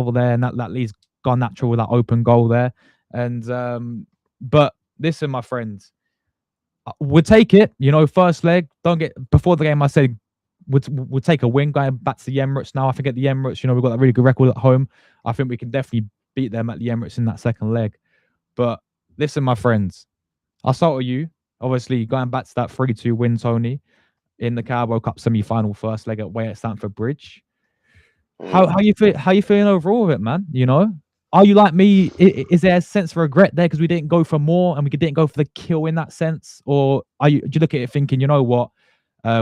there, and that leads gone natural with that open goal there. And but listen, my friends, we'll take it. You know, first leg. Don't get before the game. I said we'll take a win going back to the Emirates now. I think at the Emirates, you know, we've got a really good record at home. I think we can definitely beat them at the Emirates in that second leg. But listen, my friends, I'll start with you. Obviously, going back to that 3-2 win, Tony, in the Carabao Cup semi-final first leg away at Stamford Bridge. How you feel? How you feeling overall with it, man? You know, are you like me? Is there a sense of regret there because we didn't go for more and we didn't go for the kill in that sense, or do you look at it thinking, you know what,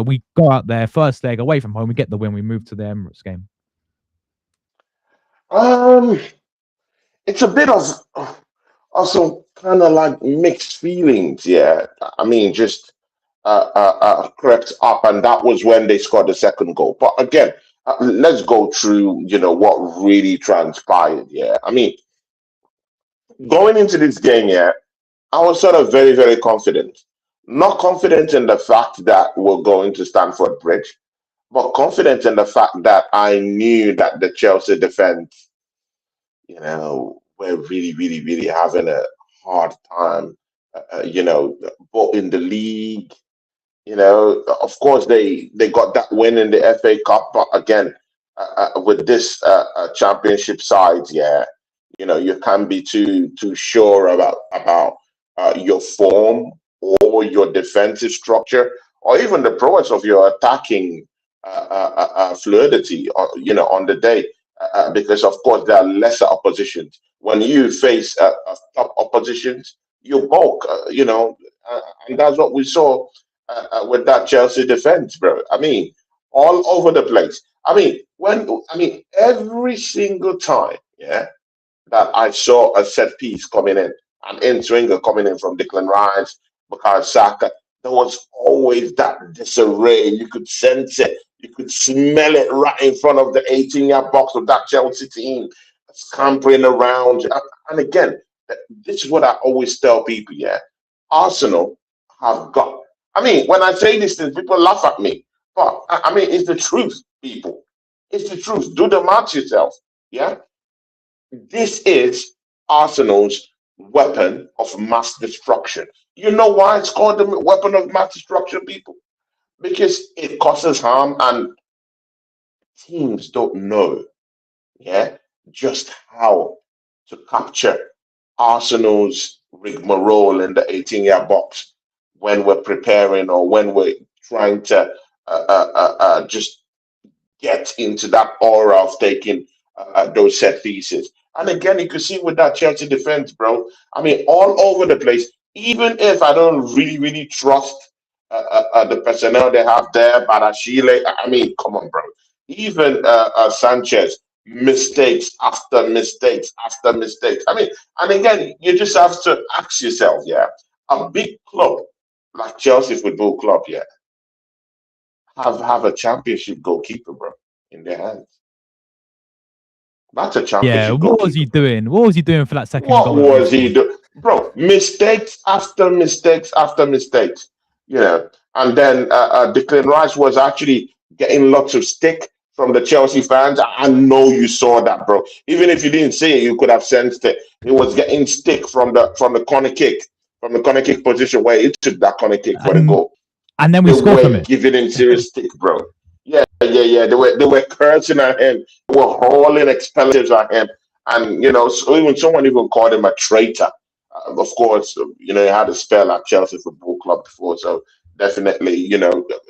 we go out there first leg away from home, we get the win, we move to the Emirates game? Um, it's a bit of also kind of like mixed feelings. Yeah, I mean, just crept up, and that was when they scored the second goal. But again, let's go through, what really transpired. Yeah, I mean, going into this game, yeah, I was sort of very, very confident. Not confident in the fact that we're going to Stamford Bridge, but confident in the fact that I knew that the Chelsea defense, we're really, really, really having a hard time, both in the league. Of course, they got that win in the FA Cup, but again, with this championship side, yeah, you can't be too sure about your form or your defensive structure, or even the prowess of your attacking fluidity, on the day, because of course there are lesser oppositions. When you face top oppositions, you bulk, and that's what we saw with that Chelsea defense, bro. I mean, all over the place. Every single time, yeah, that I saw a set piece coming in, an in-swinger coming in from Declan Rice, Bukayo Saka, there was always that disarray. You could sense it. You could smell it right in front of the 18-yard box of that Chelsea team, scampering around. And again, this is what I always tell people, yeah. Arsenal have got. I mean, when I say these things, people laugh at me. But, it's the truth, people. It's the truth. Do the math yourself, yeah? This is Arsenal's weapon of mass destruction. You know why it's called the weapon of mass destruction, people? Because it causes harm and teams don't know, yeah, just how to capture Arsenal's rigmarole in the 18-yard box when we're preparing or when we're trying to just get into that aura of taking those set pieces. And again, you can see with that Chelsea defense, bro. I mean, all over the place. Even if I don't really, really trust the personnel they have there, Barashile, I mean, come on, bro. Even Sanchez, mistakes after mistakes after mistakes. I mean, and again, you just have to ask yourself, yeah, a big club like Chelsea Football Club, yeah, have a championship goalkeeper, bro, in their hands. That's a Yeah, championship what was he goalkeeper. doing? What was he doing for that second What goal that they was he scored? doing? Bro, mistakes after mistakes after mistakes, And then Declan Rice was actually getting lots of stick from the Chelsea fans. I know you saw that, bro. Even if you didn't see it, you could have sensed it. He was getting stick from the corner kick, from the corner kick position where he took that corner kick for the And goal. and then we They score from were it. giving him serious stick, bro. Yeah, yeah, yeah. They were cursing at him. They were hurling expletives at him, and so even someone even called him a traitor. Of course, he had a spell at Chelsea Football Club before, so definitely,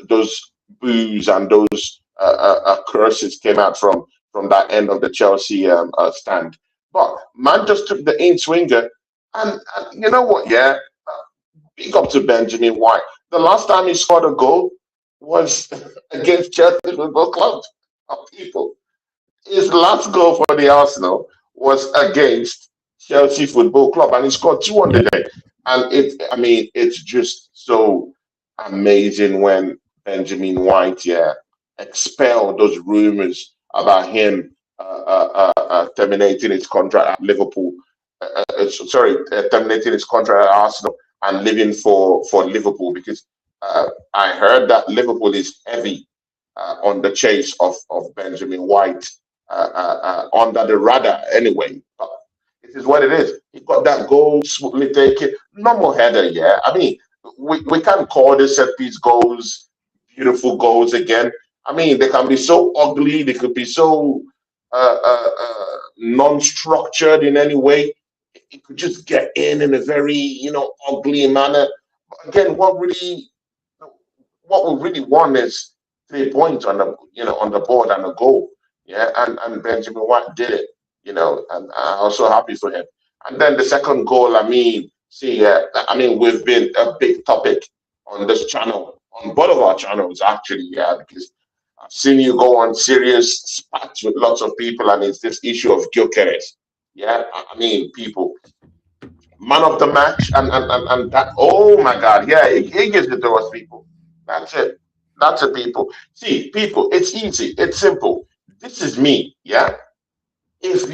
those boos and those curses came out from that end of the Chelsea stand. But man just took the in swinger, and you know what? Yeah, big up to Benjamin White. The last time he scored a goal was against Chelsea Football Club. People, his last goal for the Arsenal was against Chelsea Football Club, and he scored two on the Yeah. day. And it's just so amazing when Benjamin White, yeah, expelled those rumors about him terminating his contract at Liverpool. Terminating his contract at Arsenal and leaving for Liverpool because I heard that Liverpool is heavy on the chase of Benjamin White under the radar anyway. But it is what it is. He got that goal smoothly taken. Normal header, yeah. I mean, we can't call this set piece goals beautiful goals again. I mean, they can be so ugly. They could be so non-structured in any way. It could just get in a very, ugly manner. Again, what we really want is 3 points on the board and a goal. Yeah, and Benjamin White did it. And I'm also happy for him. And then the second goal, I mean, see, I mean, we've been a big topic on this channel, on both of our channels actually, yeah, because I've seen you go on serious spats with lots of people, and it's this issue of Gyökeres. Yeah, I mean, people, man of the match, and that. Oh my God, yeah, he gives it to us, people. That's it. That's it, people. See, people, it's easy. It's simple. This is me. Yeah. If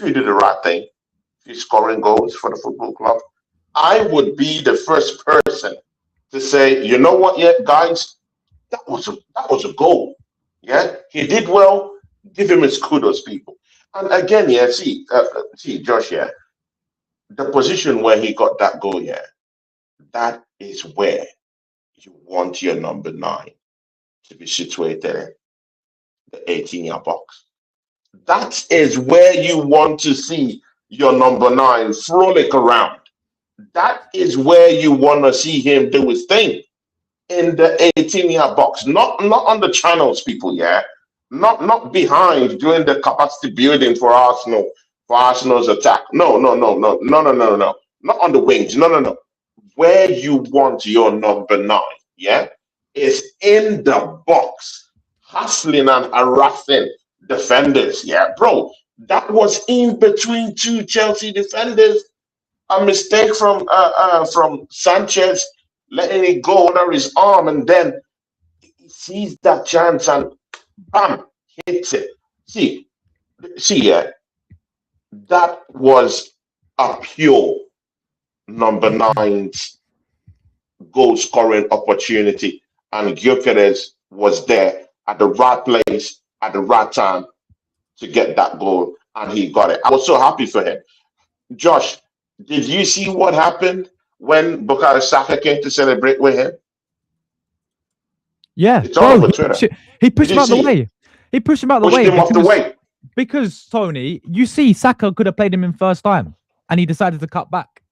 you do the right thing, if you're scoring goals for the football club, I would be the first person to say, you know what, yeah, guys, that was a goal. Yeah, he did well. Give him his kudos, people. And again, yeah, see, Josh, yeah, the position where he got that goal, yeah, that is where you want your number 9 to be situated in the 18-yard box. That is where you want to see your number 9 frolic around. That is where you want to see him do his thing, in the 18-yard box, not on the channels, people. Yeah, not behind doing the capacity building for Arsenal, for Arsenal's attack. No, no, no, no, no, no, no, no, not on the wings. No, no, no. Where you want your number 9, yeah, is in the box, hustling and harassing defenders. Yeah, bro, that was in between two Chelsea defenders. A mistake from Sanchez, letting it go under his arm, and then he sees that chance and bam, hits it. Yeah, that was a pure number 9's goal scoring opportunity, and Gyökeres was there at the right place at the right time to get that goal, and he got it. I was so happy for him. Josh, did you see what happened when Bukayo Saka came to celebrate with him? Yeah, it's all over Twitter. He pushed him out the way. He pushed him out the way. Pushed him off the way. Because, Tony, you see, Saka could have played him in first time, and he decided to cut back.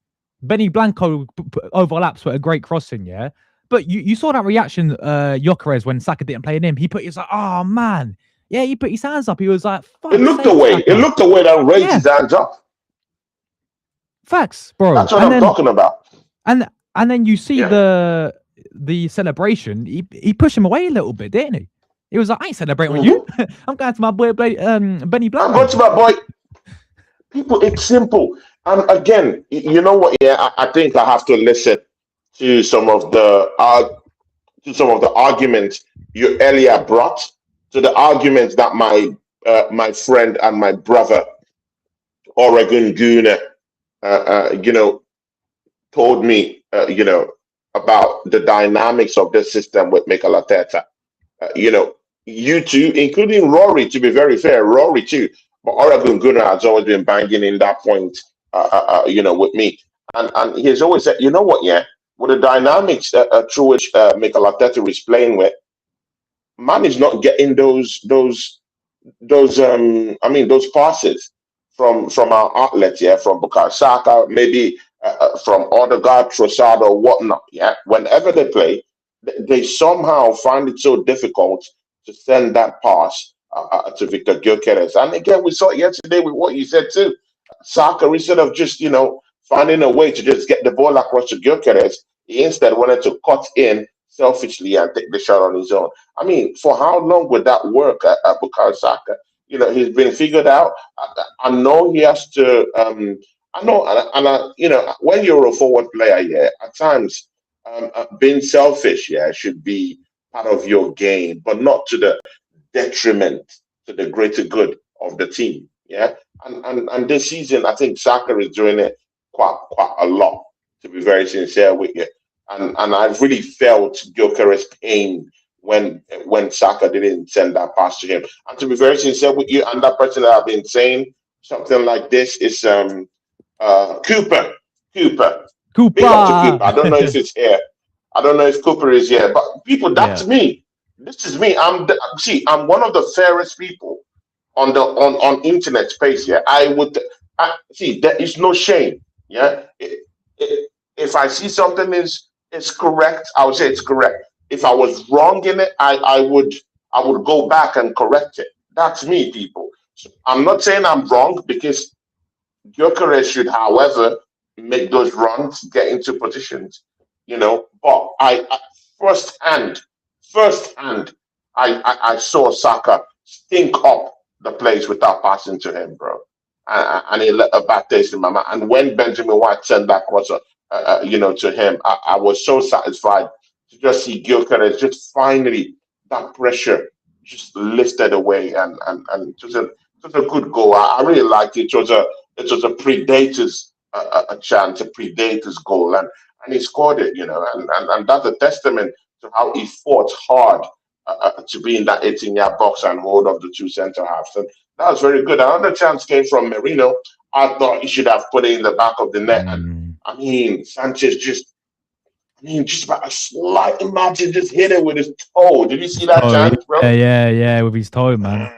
Benny Blanco overlaps with a great crossing, yeah? But you saw that reaction, Gyökeres, when Saka didn't play him. He was like, oh, man. Yeah, he put his hands up. He was like, fuck. It looked away. It looked away that raised his hands up. Facts, bro. That's what I'm talking about. And then you see the celebration. He pushed him away a little bit, didn't he? He was like, I ain't celebrating with you. I'm going to my boy Benny Blanco. I'm going to my boy. People, it's simple. And again, you know what? Yeah, I think I have to listen to some of the arguments you earlier brought, to the arguments that my friend and my brother Oregon Gooner told me, about the dynamics of this system with Mikel Arteta. You two, including Rory, to be very fair, Rory too, but Oregon Gunnar has always been banging in that point, with me. And he's always said, you know what, yeah, with the dynamics through which Mikel Arteta is playing with, man is not getting those passes from our outlets, yeah, from Bukayo Saka, maybe from Odegaard, Trossard, or whatnot, yeah. Whenever they play, they somehow find it so difficult to send that pass to Victor Gyökeres. And again, we saw it yesterday with what you said too. Saka, instead of just, finding a way to just get the ball across to Gyökeres, he instead wanted to cut in selfishly and take the shot on his own. I mean, for how long would that work at Bukayo Saka? He's been figured out. I know he has to. I know, when you're a forward player, yeah, at times being selfish, yeah, should be part of your game, but not to the detriment to the greater good of the team. Yeah, and this season, I think Saka is doing it quite a lot. To be very sincere with you, and I've really felt Gyökeres' pain when Saka didn't send that pass to him. And to be very sincere with you, and that person that I've been saying something like this is Cooper. Cooper. Big up to Cooper. Cooper. I don't know if it's here. I don't know if Cooper is here, but people, Yeah. that's me. This is me. I'm one of the fairest people on the on internet space here. See, there is no shame. Yeah. If I see something is correct, I would say it's correct. If I was wrong in it, I would go back and correct it. That's me, people. So I'm not saying I'm wrong because Gyökeres should, however, make those runs, get into positions, But firsthand, firsthand, I saw Saka stink up the place without passing to him, bro, and he let a bad taste in my mouth. And when Benjamin White sent that cross, to him, I was so satisfied to just see Gyökeres just finally that pressure just lifted away, and it was a good goal. I really liked it. It was a Predators a chance, a Predators goal, and he scored it, and that's a testament to how he fought hard to be in that 18-yard box and hold of the two centre halves. And that was very good. Another chance came from Merino. I thought he should have put it in the back of the net, and I mean Sanchez just by a slight margin, just hit it with his toe. Did you see that chance, bro? Yeah, with his toe, man.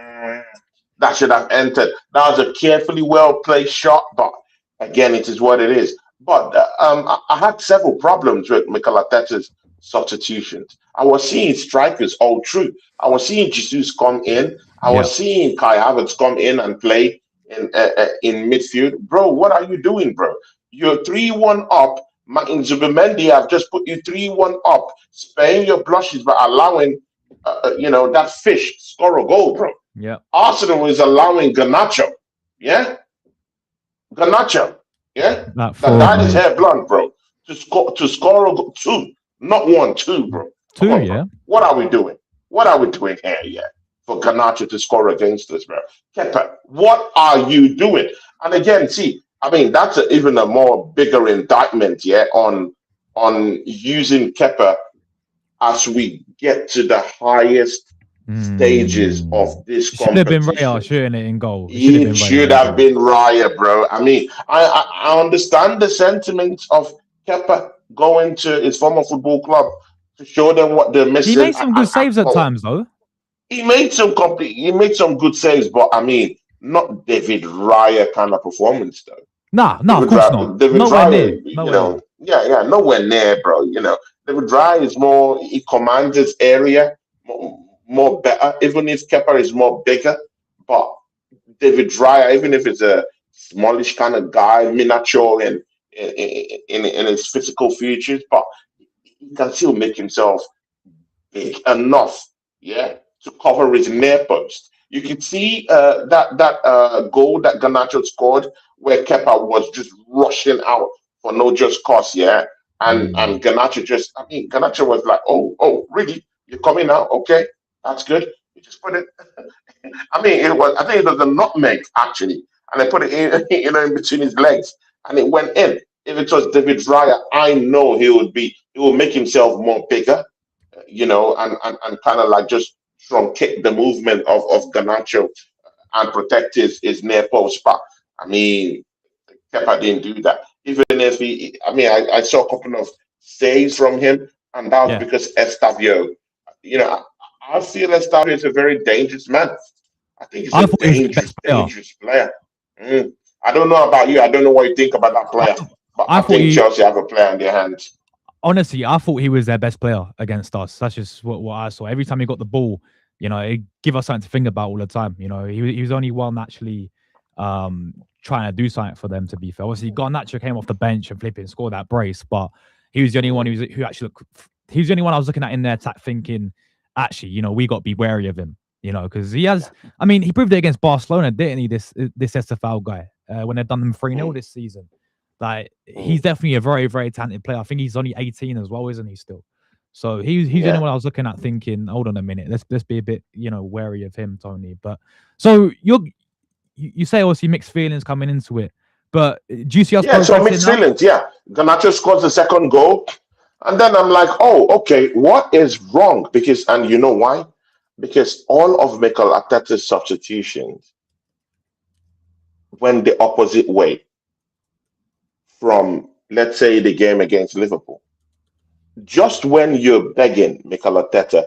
That should have entered. That was a carefully well placed shot, but again, it is what it is. But I had several problems with Mikel Arteta's substitutions. I was seeing strikers all through. I was seeing Jesus come in. I was seeing Kai Havertz come in and play in midfield. Bro, what are you doing, bro? You're 3-1 up. Martin Zubimendi have just put you 3-1 up, sparing your blushes by allowing, that fish score a goal, bro. Yeah. Arsenal is allowing Garnacho. Yeah? Garnacho. Yeah? That dyed his hair blonde, bro. To score a goal. Two. Not one, two, bro. Two, on, yeah. bro. What are we doing? What are we doing here, for Garnacho to score against us, bro? Kepa, what are you doing? And again, see, I mean, that's even a more bigger indictment, on using Kepa as we get to the highest stages of this competition. Should have been Raya shooting it in goal. It should have been Raya, bro. I mean, I understand the sentiment of Kepa going to his former football club to show them what they're missing. He made some good saves at times, though. He made some good saves, but I mean, not David Raya kind of performance, though. Nah, of course not. David Raya, nowhere near, bro. David Raya is more. He commands his area more better, even if Kepa is more bigger. But David Raya, even if it's a smallish kind of guy, miniature in his physical features, but he can still make himself big enough, to cover his near post. You can see that goal that Garnacho scored, where Kepa was just rushing out for no just cause, and Garnacho was like, oh, really? You're coming out? Okay, that's good. You just put it. I think it was a nutmeg actually, and I put it in, in between his legs, and it went in. If it was David Raya, I know he will make himself more bigger, and kind of like just truncate the movement of Garnacho and protect his near post. But I mean, Kepa didn't do that. Even if I saw a couple of saves from him, and that was because Estavio, I feel Estavio is a very dangerous man. I think he's a dangerous player. I don't know about you. I don't know what you think about that player. But I think Chelsea have a player in their hands. Honestly, I thought he was their best player against us. That's just what I saw. Every time he got the ball, it give us something to think about all the time. He was only one actually trying to do something for them, to be fair. Obviously, Garnacho came off the bench and flipping scored that brace, but he was the only one who actually he was the only one I was looking at in their attack thinking, actually, we got to be wary of him, because he has, he proved it against Barcelona, didn't he, this SFL guy, when they've done them 3-0 this season. Like, he's definitely a very, very talented player. I think he's only 18 as well, isn't he, still? So he's the only one I was looking at thinking, hold on a minute, let's be a bit, wary of him, Tony. But so you say obviously mixed feelings coming into it, but do you see us? So mixed feelings. Garnacho scores the second goal. And then I'm like, oh, okay, what is wrong? Because, and you know why? Because all of Mikel Arteta's substitutions went the opposite way from, let's say, the game against Liverpool. Just when you're begging Mikel Arteta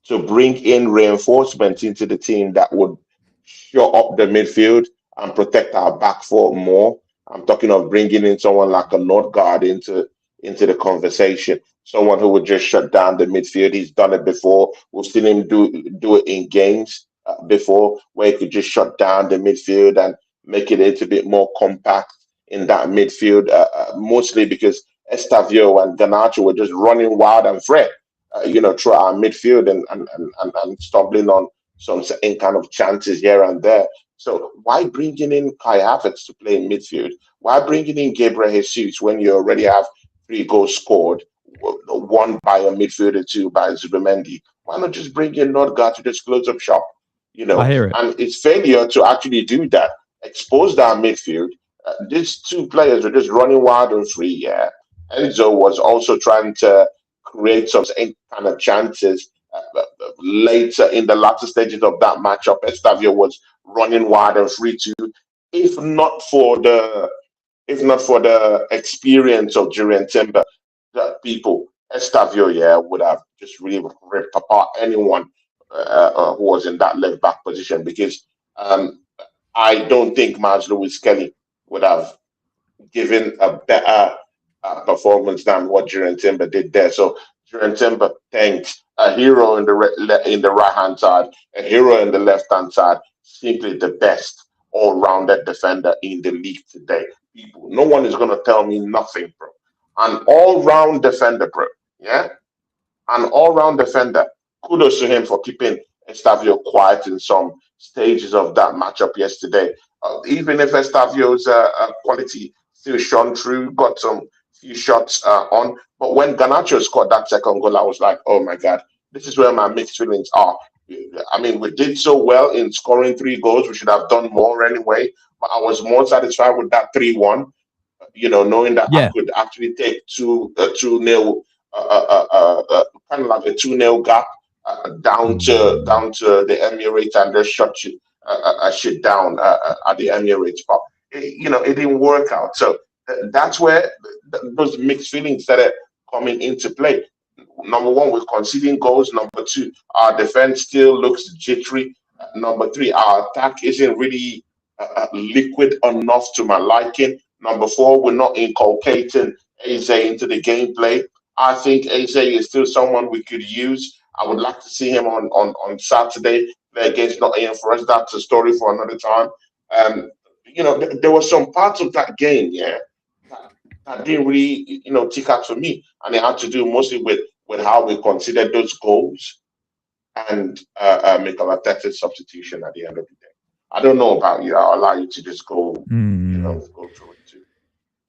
to bring in reinforcements into the team that would shore up the midfield and protect our back four more, I'm talking of bringing in someone like a Nordgaard into the conversation, someone who would just shut down the midfield. He's done it before. We've seen him do it in games before, where he could just shut down the midfield and make it a little bit more compact in that midfield, mostly because Estavio and Ganacho were just running wild and free, through our midfield and stumbling on some certain kind of chances here and there. So why bringing in Kai Havertz to play in midfield? Why bringing in Gabriel Jesus when you already have three goals scored, one by a midfielder, two by Zubimendi? Why not just bring in Nordgaard to just close up shop? I hear it. And its failure to actually do that exposed our midfield. These two players were just running wild and free. Yeah, Enzo was also trying to create some kind of chances later in the latter stages of that matchup. Estavio was running wild and free too. If not for the if not for the experience of Jurien Timber, the people, Estavio, yeah, would have just really ripped apart anyone who was in that left back position because I don't think Miles Lewis Kelly would have given a better performance than what Jurien Timber did there. So Jurien Timber thanks a hero in the right hand side, a hero in the left hand side, simply the best all rounded defender in the league today. People, no one is gonna tell me nothing, bro. An all round defender, bro. Yeah, an all-round defender. Kudos to him for keeping Estavio quiet in some stages of that matchup yesterday. Even if Estavio's quality still shone through, got some few shots on, but when Ganacho scored that second goal, I was like, oh my god, this is where my mixed feelings are. I mean, we did so well in scoring three goals. We should have done more anyway. But I was more satisfied with that 3-1, knowing that I Yeah. could actually take two nil, kind of like a 2-0 gap down to the Emirates and just shut down at the Emirates. But it didn't work out. So that's where those mixed feelings started coming into play. Number one, we're conceding goals. Number two, our defense still looks jittery. Number three, our attack isn't really liquid enough to my liking. Number four, we're not inculcating Eze into the gameplay. I think Eze is still someone we could use. I would like to see him on Saturday play against Nottingham Forest. That's a story for another time. There were some parts of that game, yeah, that, that didn't really, tick out for me, and it had to do mostly with how we considered those goals and Mikel Arteta's substitution at the end of the day. I don't know about you. I'll allow you to just Mm. go through it too.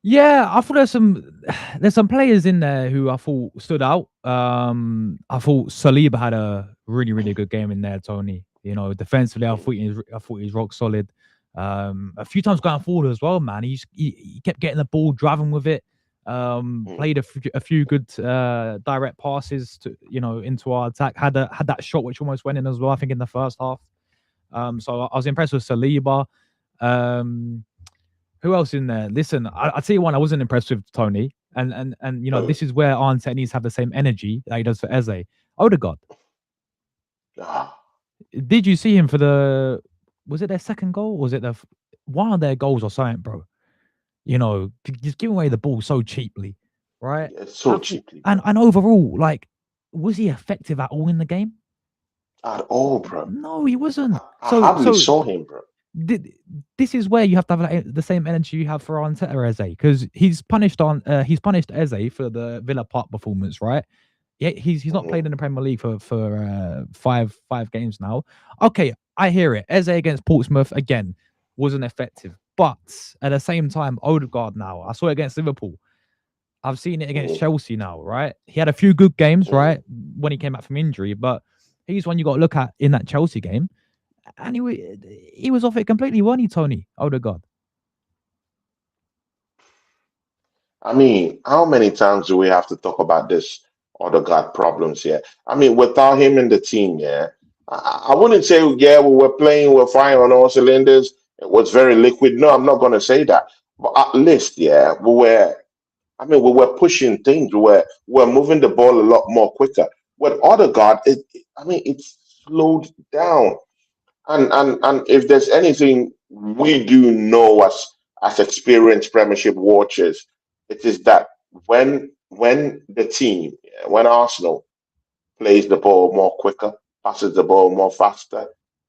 Yeah, I thought there's some players in there who I thought stood out. I thought Saliba had a really really good game in there. Tony, defensively, Mm, I thought he's rock solid. A few times going forward as well, man. He kept getting the ball, driving with it. mm, Played a few good direct passes to into our attack. Had that shot which almost went in as well. I think in the first half. So I was impressed with Saliba. Um, who else in there? Listen, I tell you one, I wasn't impressed with Tony, and mm. this is where Arnett needs to have the same energy that he does for Eze. Odegaard, Ah, did you see him for the? Was it their second goal? Or was it one of their goals or something, bro? Just giving away the ball so cheaply, right? yeah, so cheaply, And bro. overall, like, was he effective at all in the game? At all, bro. No, he wasn't. I So hardly so saw him, bro. thi- this is where you have to have like, the same energy you have for Arteta Eze because he's punished Eze for the Villa Park performance, right? Yeah, he's not Mhm. played in the Premier League for five games now. Okay, I hear it. Eze against Portsmouth again wasn't effective, but at the same time, Odegaard now I saw it against Liverpool. I've seen it against Mhm. Chelsea now, right? He had a few good games, Mhm. right, when he came back from injury, but he's one you got to look at in that Chelsea game and he was off it completely, wasn't he, Tony Odegaard? I mean, how many times do we have to talk about this other God problems here? I mean, without him in the team, yeah, I wouldn't say, yeah, we were playing, we're firing on all cylinders. It was very liquid. No, I'm not going to say that. But at least, yeah, I mean, we were pushing things. We were moving the ball a lot more quicker. With other God, I mean, it's slowed down. And if there's anything we do know as experienced Premiership watchers, it is that when the team, when Arsenal plays the ball more quicker, passes the ball more faster,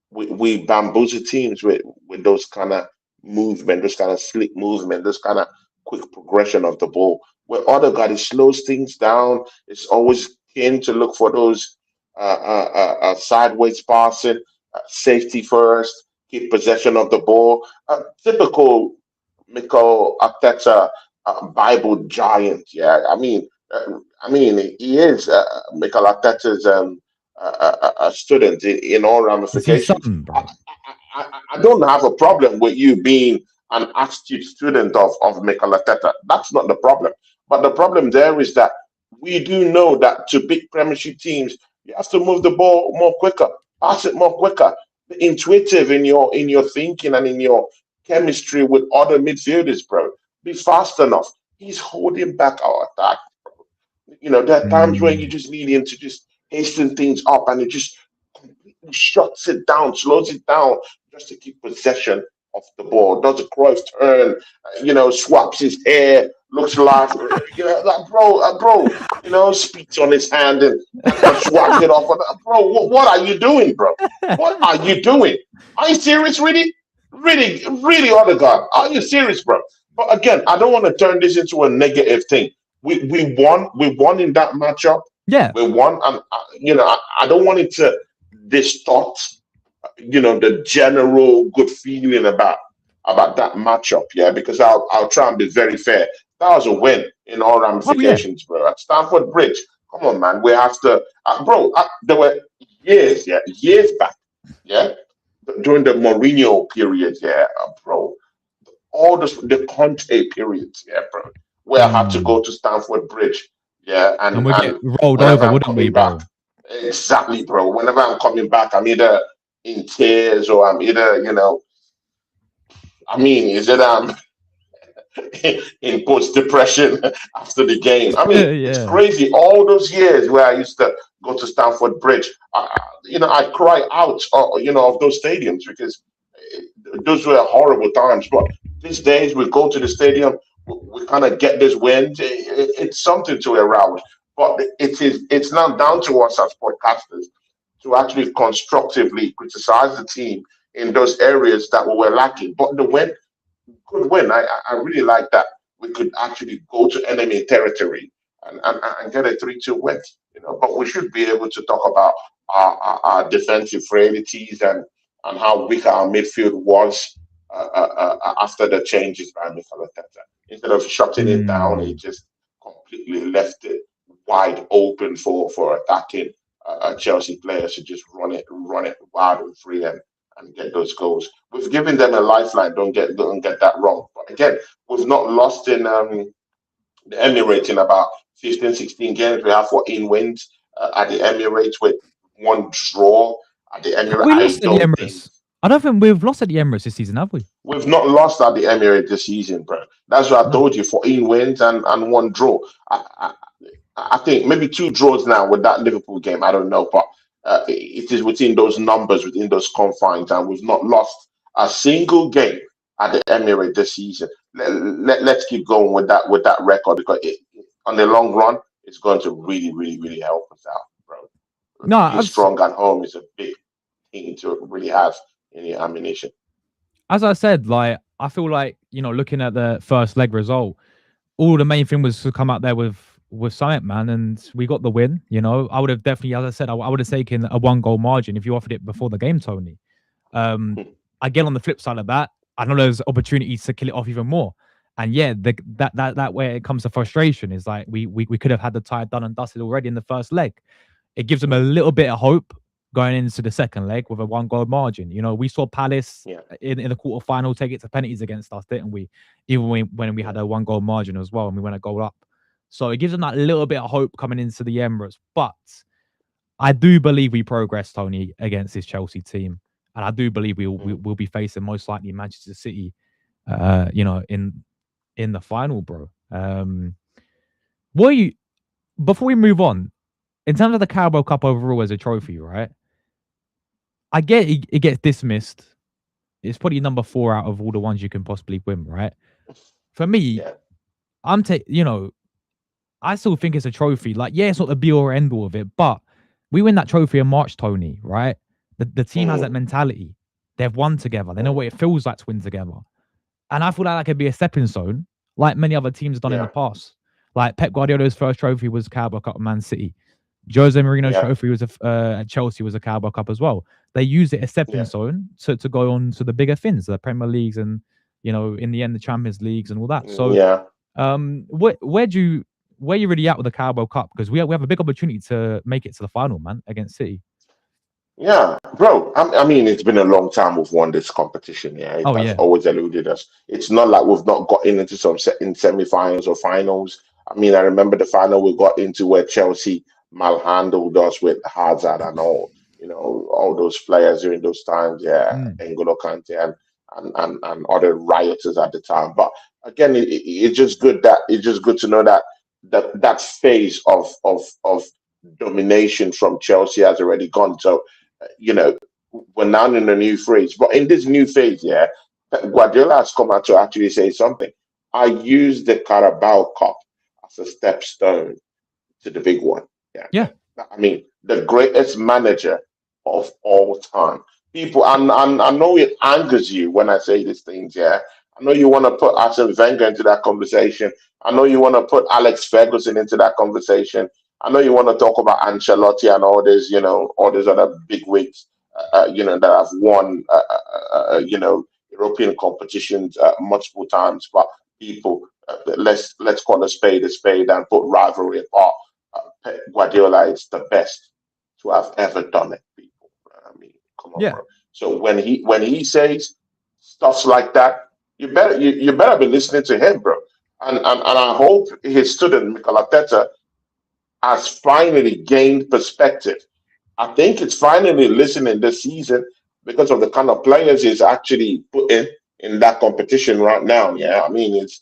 we bamboozle teams with those kind of movement, those kind of slick movement, those kind of quick progression of the ball. Where other guy, it slows things down. It's always keen to look for those sideways passing, safety first, keep possession of the ball. Typical Mikel Arteta, Bible giant. Yeah, I mean, he is Mikel Arteta's a student in all It's his ramifications. son, bro. I don't have a problem with you being an astute student of Mikel Arteta. That's not the problem. But the problem there is that we do know that to beat Premiership teams, you have to move the ball more quicker, pass it more quicker, be intuitive in your thinking and in your chemistry with other midfielders, bro. Be fast enough. He's holding back our attack. There are times where you Mm. just need him to just hasten things up and it just completely shuts it down, slows it down just to keep possession of the ball. Does a Cruyff turn, swaps his hair, looks like, like spits on his hand and swabs it off. Bro, what are you doing, bro? What are you doing? Are you serious, really? Really, really, other God. Are you serious, bro? But again, I don't want to turn this into a negative thing. We won in that matchup. Yeah. We won, and I don't want it to distort, the general good feeling about that matchup. Yeah, because I'll try and be very fair. That was a win in all Oh yeah. ramifications, bro. At Stamford Bridge, come on, man. We have to, bro. There were years, yeah, years back, yeah, during the Mourinho period, yeah, bro. All the Conte periods, yeah, bro, where I had to Mm. go to Stamford Bridge, yeah, And and we get and rolled whenever over, I'm wouldn't we, coming back, bro? exactly, bro. Whenever I'm coming back, I'm either in tears or I'm either, is it in post depression after the game? I mean, it's Yeah. crazy. All those years where I used to go to Stamford Bridge, I cry out, of those stadiums because those were horrible times. But these days, we go to the stadium, we kind of get this win. It's something to arouse. But it's now down to us as podcasters to actually constructively criticize the team in those areas that we were lacking. But the win, good win. I really like that. We could actually go to enemy territory and get a 3-2 win. But we should be able to talk about our defensive frailties and how weak our midfield was after the changes by Mikel Arteta. Instead of shutting it down, he Mm. just completely left it wide open for attacking Chelsea players to just run it wild and free and get those goals. We've given them a lifeline. Don't get that wrong. But again, we've not lost in the Emirates in about 15, 16 games. We have 14 wins at the Emirates with one draw at the Have Emirates. we I lost at the don't think Emirates? I don't think we've lost at the Emirates this season, have we? we've not lost at the Emirates this season, bro. That's what I No. told you. 14 wins and one draw. I think maybe two draws now with that Liverpool game. I don't know, but it is within those numbers, within those confines, and we've not lost a single game at the Emirates this season. Let's keep going with that record because on the long run, it's going to really, really, really help us out, bro. No, Being strong at home is a big thing to really have in your ammunition. as I said, like I feel like looking at the first leg result, all the main thing was to come out there with something, man, and we got the win. I would have definitely, as I said, I would have taken a 1 goal margin if you offered it before the game, Tony. Um, Again, on the flip side of that, I know there's opportunities to kill it off even more. And yeah, that way it comes to frustration is like we could have had the tie done and dusted already in the first leg. It gives them a little bit of hope going into the second leg with a 1 goal margin. You know, we saw Palace Yeah, in the quarterfinal take it to penalties against us, didn't we? Even when we yeah, had a 1 goal margin as well and we went a goal up. So it gives them that little bit of hope coming into the Emirates. But I do believe we progress, Tony, against this Chelsea team. And I do believe mm, we'll be facing most likely Manchester City, you know, in the final, bro. What you before we move on, in terms of the Carabao Cup overall as a trophy, right? I get it gets dismissed. It's probably number 4 out of all the ones you can possibly win, right? For me, yeah, you know, I still think it's a trophy. Like, yeah, it's not the be all or end all of it, but we win that trophy in March, Tony, right? The team has that mm, mentality. They've won together. They know mm, what it feels like to win together. And I feel like that could be a stepping stone, like many other teams have done in the yeah, past. Like Pep Guardiola's first trophy was Carabao Cup at Man City. Jose Mourinho's yeah, trophy was at Chelsea was a Carabao Cup as well. They use it as stepping yeah, stone to go on to the bigger things, the Premier Leagues and you know in the end the Champions Leagues and all that. So yeah. where you really at with the Carabao Cup? Because we have a big opportunity to make it to the final, man, against City. Yeah, bro. I mean, it's been a long time we've won this competition. Yeah, it Oh has yeah, always eluded us. It's not like we've not gotten into some in semi-finals or finals. I mean, I remember the final we got into where Chelsea malhandled us with Hazard and all. You know, all those players during those times. Yeah, mm, N'Golo Kante and other rioters at the time. But again, it's just good that it's just good to know that that phase of domination from Chelsea has already gone. So you know, we're now in a new phase. But in this new phase, yeah, Guardiola has come out to actually say something. I use the Carabao Cup as a stepstone to the big one. Yeah. yeah, I mean, the greatest manager of all time. People, I know it angers you when I say these things, yeah. I know you want to put Arsene Wenger into that conversation. I know you want to put Alex Ferguson into that conversation. I know you want to talk about Ancelotti and all these, all these other big wigs, that have won, European competitions multiple times. But people, let's call a spade and put rivalry apart. Pep Guardiola is the best to have ever done it, people. I mean, come on, yeah, bro. So when he says stuff like that, you better be listening to him, bro. And I hope his student Mikel Arteta has finally gained perspective. I think it's finally listening this season because of the kind of players he's actually put in that competition right now. Yeah, I mean it's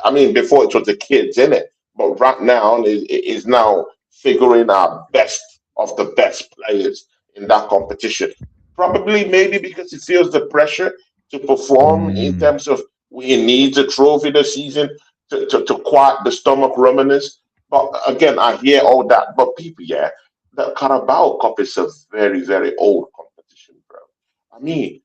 I mean before it was the kids in it, but right now it is now figuring out best of the best players in that competition. Probably maybe because he feels the pressure to perform in mm, terms of we need a trophy this season to quiet the stomach rumblings. But again, I hear all that. But people, yeah, the Carabao Cup is a very, very old competition, bro. I mean,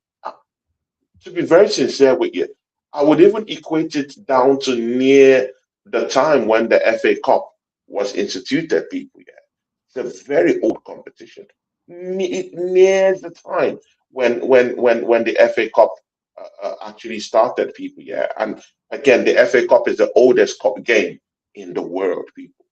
to be very sincere with you, I would even equate it down to near the time when the FA Cup was instituted, people. Yeah, it's a very old competition. Near the time when the FA Cup actually started, people. Yeah, and again, the FA Cup is the oldest cup game in the world, people,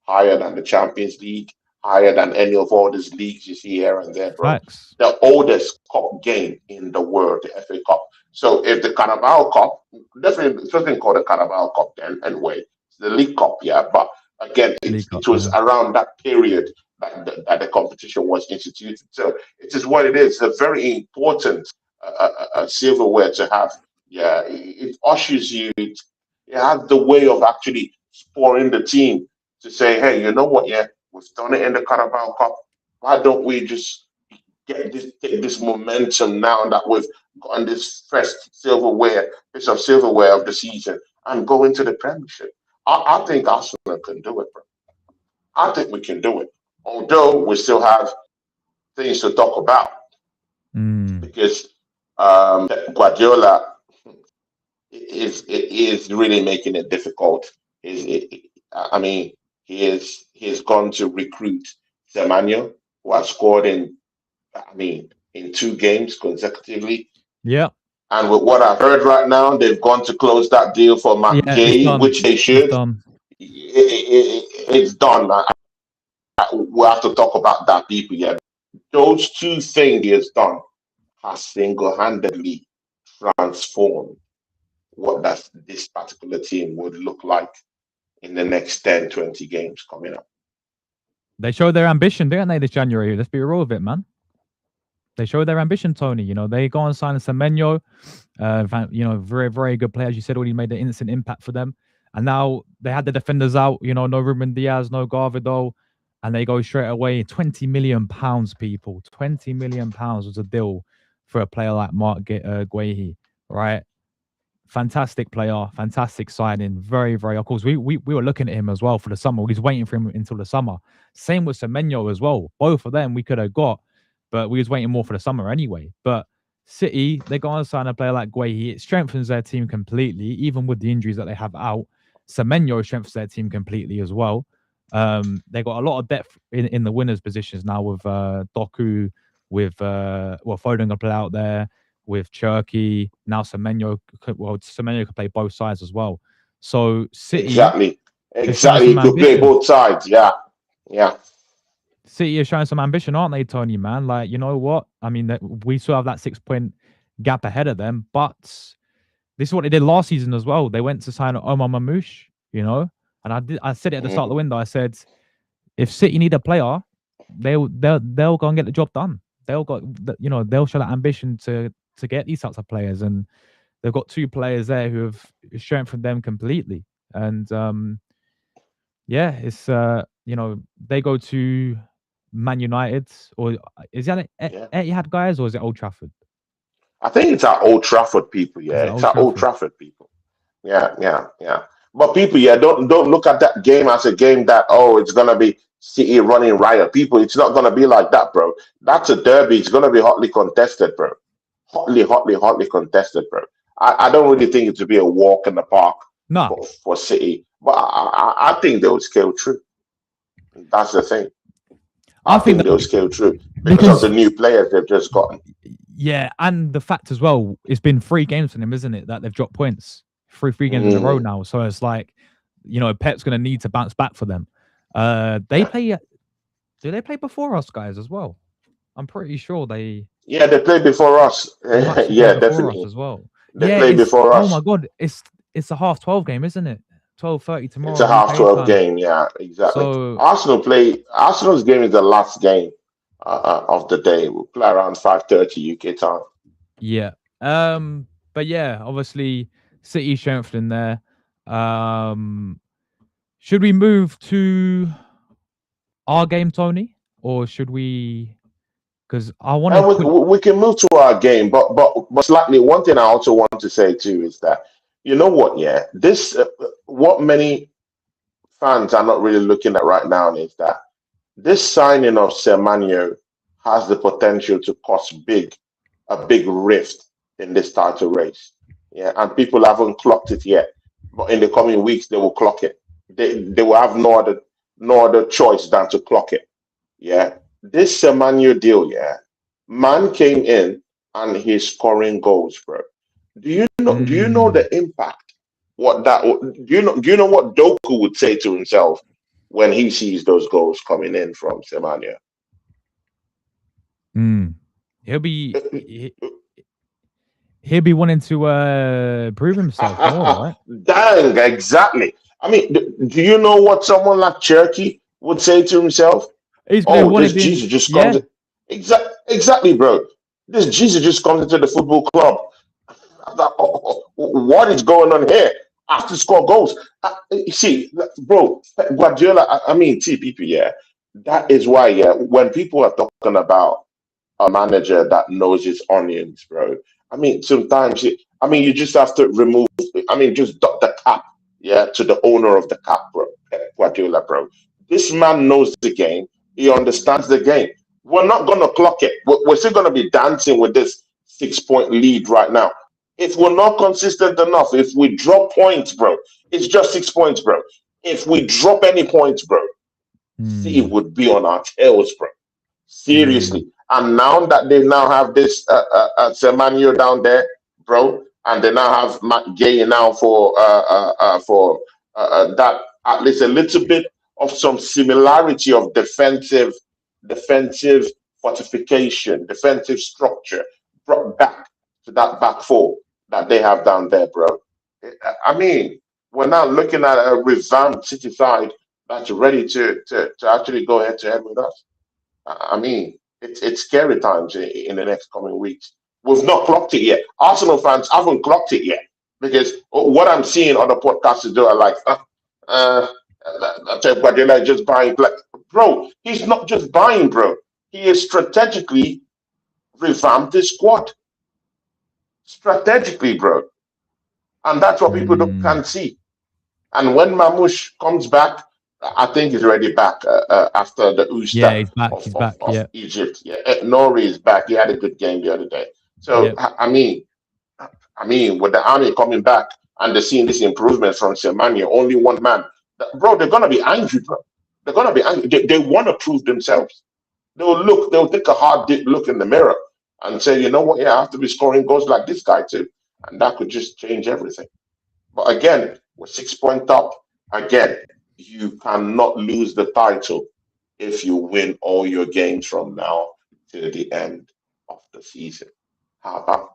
higher than the Champions League, higher than any of all these leagues you see here and there, bro. facts. The oldest cup game in the world, the FA Cup. So if the Carabao Cup, definitely it's nothing called the Carabao Cup then anyway. It's the League Cup, yeah. But again, League Cup, it was yeah. around that period that the competition was instituted. So it is what it is. It's a very important silverware to have. Yeah, it ushers you. It has the way of actually spoiling the team to say, hey, you know what? Yeah, we've done it in the Carabao Cup. Why don't we just take this momentum now that we've gotten this first piece of silverware of the season and go into the Premiership? I think Arsenal can do it, bro. I think we can do it. Although we still have things to talk about Mm, because Guardiola is really making it difficult. I mean, he has gone to recruit Semenya, who has scored in 2 games consecutively. yeah, And with what I've heard right now, they've gone to close that deal for Matt yeah. It's Gay, done. which they It's should. done. It's done. We have to talk about that, people. Yeah, those two things he has done has single-handedly transformed what this particular team would look like in the next 10, 20 games coming up. They showed their ambition, didn't they, this January? Let's be real with it, man. They showed their ambition, Tony. You know, they go and sign Semenyo, you know, very, very good player. As you said, already made an instant impact for them. And now they had the defenders out, you know, no Ruben Diaz, no Garvido, and they go straight away. £20 million, people. £20 million was a deal for a player like Mark Guehi, right? Fantastic player, fantastic signing. Very, very. Of course, we were looking at him as well for the summer. He's waiting for him until the summer. Same with Semenyo as well. Both of them we could have got, but we was waiting more for the summer anyway. But City, they go on to sign a player like Guehi. It strengthens their team completely, even with the injuries that they have out. Semenyo strengthens their team completely as well. They got a lot of depth in the winners' positions now with Doku, with Foden gonna play out there, with Cherky. Now Semenyo could play both sides as well. So City Exactly. is showing Exactly. some He could play ambition. both sides. Yeah. Yeah. City is showing some ambition, aren't they, Tony, man? Like, you know what? I mean, we still have that 6 point gap ahead of them, but this is what they did last season as well. They went to sign Omar Mamouche, you know, and I said it at the start of the window. I said, if City need a player, they'll go and get the job done. They'll show that ambition to get these types of players, and they've got two players there who have strengthened them completely. And yeah, it's they go to Man United, or is that Etihad, guys, or is it Old Trafford? I think it's our Old Trafford people. Is Yeah, it it's Old our Old Trafford? Trafford people. Yeah, yeah, yeah. But people, yeah, don't look at that game as a game that it's gonna be City running riot. People, it's not gonna be like that, bro. That's a derby. It's gonna be hotly contested, bro. Hotly, hotly, hotly contested, bro. I don't really think it to be a walk in the park No, for City, but I think they will scale through. That's the thing. I I think think that they'll scale through because of because the new players they've just gotten. yeah, and the fact as well, it's been 3 games for them, isn't it? That they've dropped points, three games in a row Mm, now. So it's like, Pep's going to need to bounce back for them. They yeah. play. Do they play before us, guys, as well? I'm pretty sure Yeah, they played before us. they might actually play Yeah, before us definitely. as well. They Yeah, played it's before oh my us. god, it's a half 12 game, isn't it? 12:30 It's a tomorrow half UK 12 time. game. Yeah, exactly. So Arsenal's game is the last game of the day. We'll play around 5:30 UK time. yeah, but yeah, obviously City strengthening there. Um, should we move to our game, Tony, or should we? Because I want to And quick. we can move to our game, but slightly. One thing I also want to say too is that you know what? Yeah, this what many fans are not really looking at right now is that this signing of Semenyo has the potential to cause a big rift in this title race. Yeah, and people haven't clocked it yet, but in the coming weeks they will clock it. They will have no other choice than to clock it. Yeah, this Semenyo deal. Yeah, man came in and he's scoring goals, bro. Do you know Mm, the impact? Do you know what Doku would say to himself when he sees those goals coming in from Semenya? mm. He'll be he'll be wanting to prove himself more, right? Dang, exactly. I mean, do you know what someone like Cherky would say to himself? He's been Oh, this wanting. Jesus just comes. Yeah, Exactly, bro. This Jesus just comes into the football club. I'm like, what is going on here? I have to score goals. You see, bro, Guardiola. I mean, TPP. Yeah, that is why. Yeah, when people are talking about a manager that knows his onions, bro. I mean, sometimes, you just have to remove, just dock the cap, yeah, to the owner of the cap, bro, Pep Guardiola, bro. This man knows the game. He understands the game. We're not going to clock it. We're still going to be dancing with this 6 point lead right now. If we're not consistent enough, if we drop points, bro, it's just 6 points, bro. If we drop any points, bro, City mm, would be on our tails, bro. mm, Seriously. And now that they now have this Semenyo down there, bro, and they now have Matt Gay now for that at least a little bit of some similarity of defensive fortification, defensive structure brought back to that back four that they have down there, bro. I mean, we're now looking at a revamped City side that's ready to actually go head to head with us. I mean, it's scary times in the next coming weeks. We've not clocked it yet. Arsenal fans haven't clocked it yet because what I'm seeing other podcasters do are like, uh, Guardiola is just buying. Like, bro, he's not just buying, bro. He is strategically revamped his squad. Strategically, bro. And that's what people Mm. can't see. And when Mamouche comes back, I think he's already back after the Yeah, Usta he's back. He's back. of Yeah. Egypt. Yeah, Nori is back. He had a good game the other day. So Yeah. I mean, with the army coming back and they're seeing this improvement from Semenya, only one man, bro, they're gonna be angry, bro. They're gonna be angry. They want to prove themselves. They'll take a hard deep look in the mirror and say, you know what? Yeah, I have to be scoring goals like this guy too, and that could just change everything. But again, with 6 points up, again, you cannot lose the title if you win all your games from now to the end of the season. How about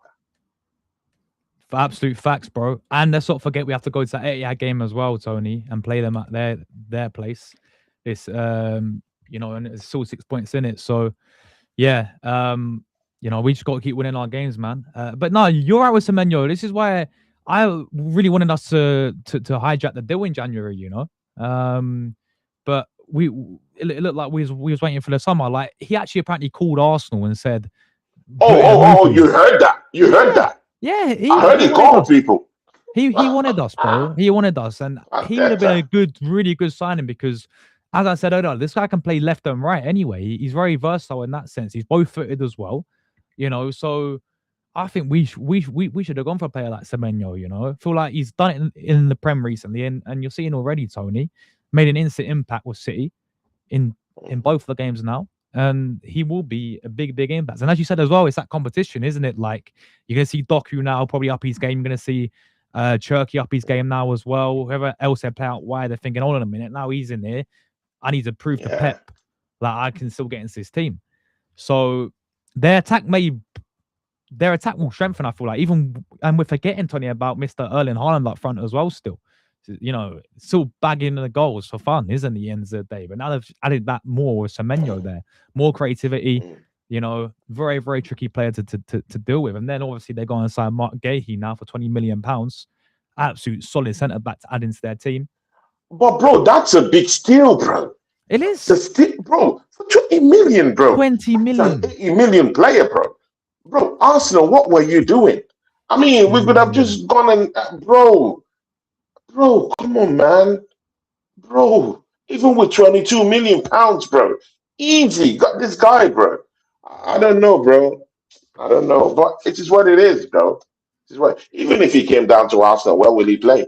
For absolute facts, bro. And let's not forget we have to go to that Etihad game as well, Tony, and play them at their place. This and it's still 6 points in it. So yeah, we just got to keep winning our games, man. But no, you're right with Semenyo. This is why I really wanted us to hijack the deal in January. But it looked like we was waiting for the summer. Like he actually apparently called Arsenal and said, Oh, put in a move for you me. heard that. You heard Yeah, that. yeah. I He heard he he wanted called us. people. He wanted us, bro. He wanted us, and he would have been a good, really good signing because, as I said earlier, this guy can play left and right. Anyway, he's very versatile in that sense. He's both footed as well, So I think we should have gone for a player like Semenyo. I feel like he's done it in the Prem recently, and you're seeing already, Tony made an instant impact with City in both the games now. And he will be a big, big impact. And as you said as well, it's that competition, isn't it? Like you're gonna see Doku now probably up his game. You're gonna see Cherky up his game now as well. Whoever else they play out wide, they're thinking, hold on a minute, now he's in here. I need to prove to Yeah. Pep that I can still get into this team. So their attack will strengthen, I feel like. Even and we're forgetting, Tony, about Mr. Erling Haaland up front as well still. Still bagging the goals for fun, isn't he, ends of the day? But now they've added that more with Semenyo there. More creativity, very, very tricky player to deal with. And then obviously they go and sign Mark Gahey now for £20 million. Absolute solid centre back to add into their team. But bro, that's a big steal, bro. It is. The steal, bro, for 20 million, bro. 20 million. That's an 80 million player, bro. Bro, Arsenal, what were you doing? I mean, we could have just gone and bro, come on, man. Bro, even with 22 million pounds, bro. Easy. Got this guy, bro. I don't know, bro. I don't know. But it is what it is, bro. It is what, even if he came down to Arsenal, where will he play?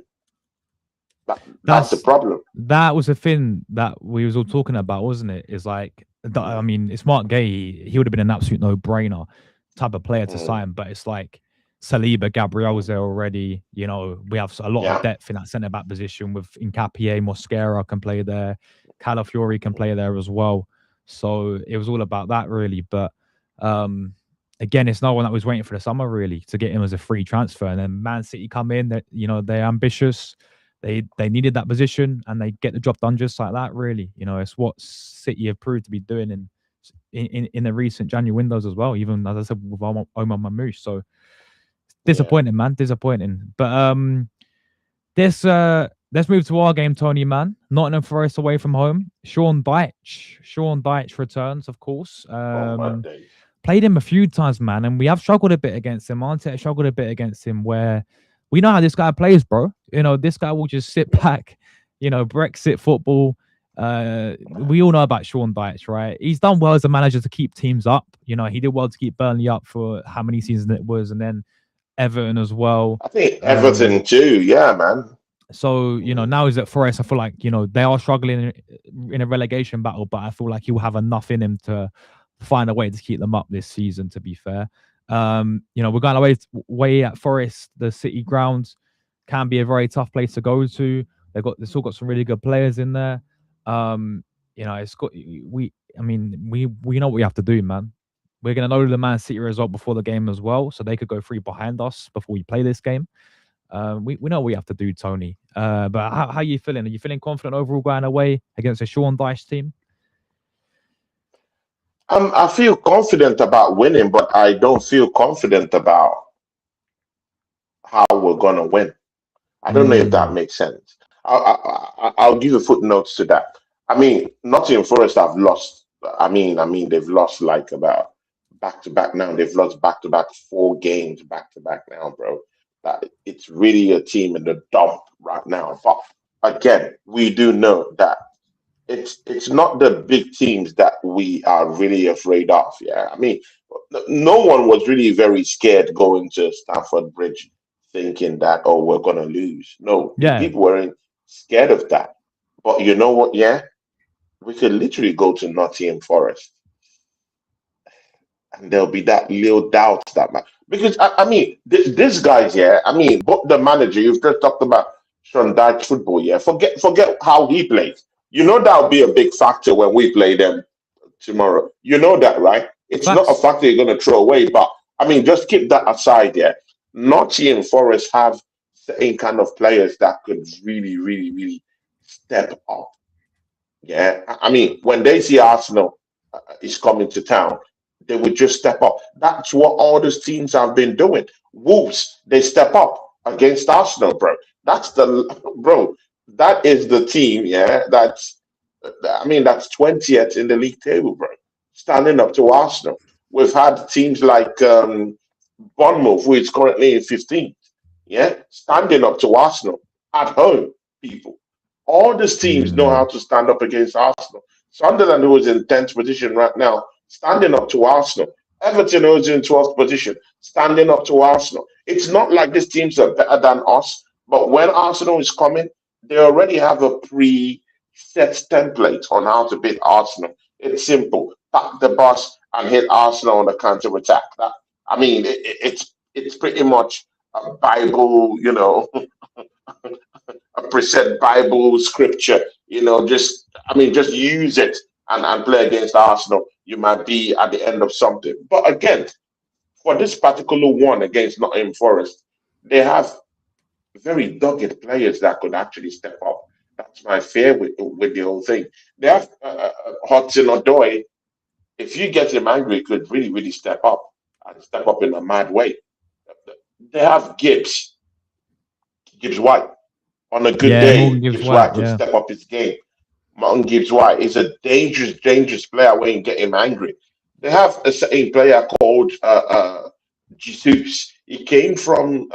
That's the problem. That was the thing that we was all talking about, wasn't it? It's like, I mean, it's Mark Gay. He would have been an absolute no-brainer type of player to sign, but it's like Saliba, Gabriel's there already. We have a lot of depth in that centre back position with Nkapie, Mosquera can play there, Calafiori can play there as well. So it was all about that really. But again, it's no one that was waiting for the summer really to get him as a free transfer. And then Man City come in, that they're ambitious. They needed that position and they get the job done just like that. Really, it's what City have proved to be doing in the recent January windows as well. Even as I said with Omar Mamouche. So disappointing, man, disappointing. But let's move to our game, Tony, man. Nottingham Forest away from home. Sean Dyche returns, of course. Played him a few times, man, and we have struggled a bit against him. Arteta struggled a bit against him where we know how this guy plays, bro. This guy will just sit back, Brexit football. We all know about Sean Dyche, right? He's done well as a manager to keep teams up. He did well to keep Burnley up for how many seasons it was, and then Everton as well. I think Everton too, yeah, man. So, now he's at Forest. I feel like, they are struggling in a relegation battle, but I feel like he will have enough in him to find a way to keep them up this season, to be fair. We're going away at Forest. The City grounds can be a very tough place to go to. They've still got some really good players in there. you know, it's got we. I mean, we know what we have to do, man. We're gonna know the Man City result before the game as well, so they could go 3 behind us before we play this game. We know what we have to do, Tony. But how you feeling? Are you feeling confident overall going away against a Sean Dyche team? I feel confident about winning, but I don't feel confident about how we're gonna win. I don't know if that Mm, makes sense. I'll give you footnotes to that. I mean, Nottingham Forest have lost. I mean, they've lost like about back to back now. They've lost back to back 4 games back to back now, bro. That it's really a team in the dump right now. But again, we do know that it's not the big teams that we are really afraid of. Yeah, I mean, no one was really very scared going to Stamford Bridge, thinking that oh we're gonna lose. No, yeah, people weren't scared of that. But you know what? Yeah, we could literally go to Nottingham Forest, and there'll be that little doubt that man. Because I mean, this guys, yeah. I mean, but the manager you've just talked about Sean Dyche football, yeah. Forget how he plays. You know that'll be a big factor when we play them tomorrow. You know that, right? It's not a facts. factor you're going to throw away. But I mean, just keep that aside. Yeah, Nottingham Forest have certain kind of players that could really, really, really step up. Yeah, I mean, when they see Arsenal is coming to town, they would just step up. That's what all these teams have been doing. Wolves, they step up against Arsenal, bro. That's the bro. That is the team. Yeah, I mean, that's 20th in the league table, bro. Standing up to Arsenal. We've had teams like Bournemouth, who is currently in 15th. Yeah, standing up to Arsenal at home, people. All these teams know how Mm, to stand up against Arsenal. Sunderland, who is in 10th position right now, standing up to Arsenal. Everton, who is in 12th position, standing up to Arsenal. It's not like these teams are better than us, but when Arsenal is coming, they already have a pre-set template on how to beat Arsenal. It's simple. Pack the bus and hit Arsenal on the counter attack. That I mean, it's pretty much a Bible, a preset Bible scripture. Just I mean, just use it and play against Arsenal. You might be at the end of something. But again, for this particular one against Nottingham Forest, they have very dogged players that could actually step up. That's my fear with the whole thing. They have Hudson Odoi. If you get him angry, he could really, really step up and step up in a mad way. They have Gibbs White. On a good yeah, day, Morgan Gibbs Gibbs White. White could Yeah, step up his game. Martin Gibbs White is a dangerous, dangerous player when you get him angry. They have a certain player called Jesus. He came from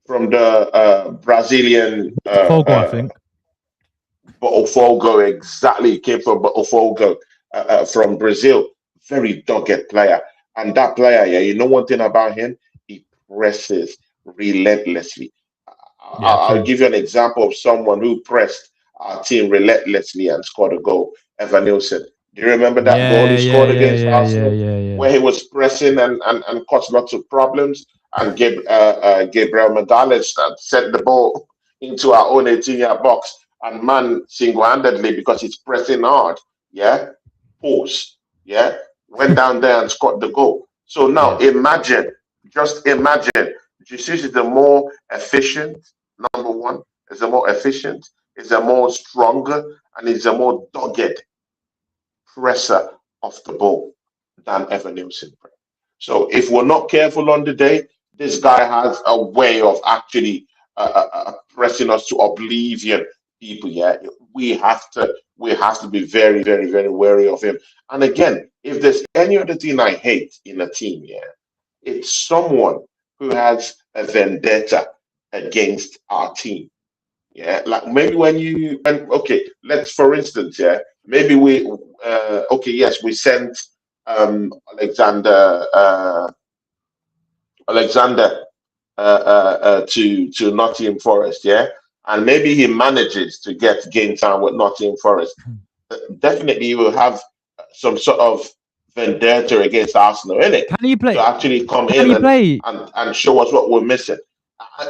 the Brazilian Fogo, I think. Botafogo. Exactly, he came from Botafogo from Brazil. Very dogged player, and that player, yeah, you know one thing about him, he presses relentlessly. Yeah, I'll true. give you an example of someone who pressed our team relentlessly and scored a goal. Evan Nielsen. Do you remember that goal he Yeah, yeah, scored yeah, against yeah, yeah, Arsenal, yeah, yeah. where he was pressing and caused lots of problems? And Gabriel Magalhaes sent the ball into our own 18-yard box, and man, single-handedly because he's pressing hard. Yeah, pause. Yeah, went down there and scored the goal. So now Yeah, imagine, just imagine, Jesus is the more efficient. Number one, is a more efficient, is a more stronger, and is a more dogged presser of the ball than Evan Nielsen. So if we're not careful on the day, this guy has a way of actually pressing us to oblivion. People, yeah, we have to be very, very, very wary of him. And again, if there's any other thing I hate in a team, yeah, it's someone who has a vendetta against our team. Yeah, like maybe okay, let's for instance, yeah, maybe okay, yes, we sent Alexander Alexander to Nottingham Forest, yeah, and maybe he manages to get game time with Nottingham Forest. Definitely, he will have some sort of vendetta against Arsenal, innit? can he To play? actually come Can in he play? and show us what we're missing.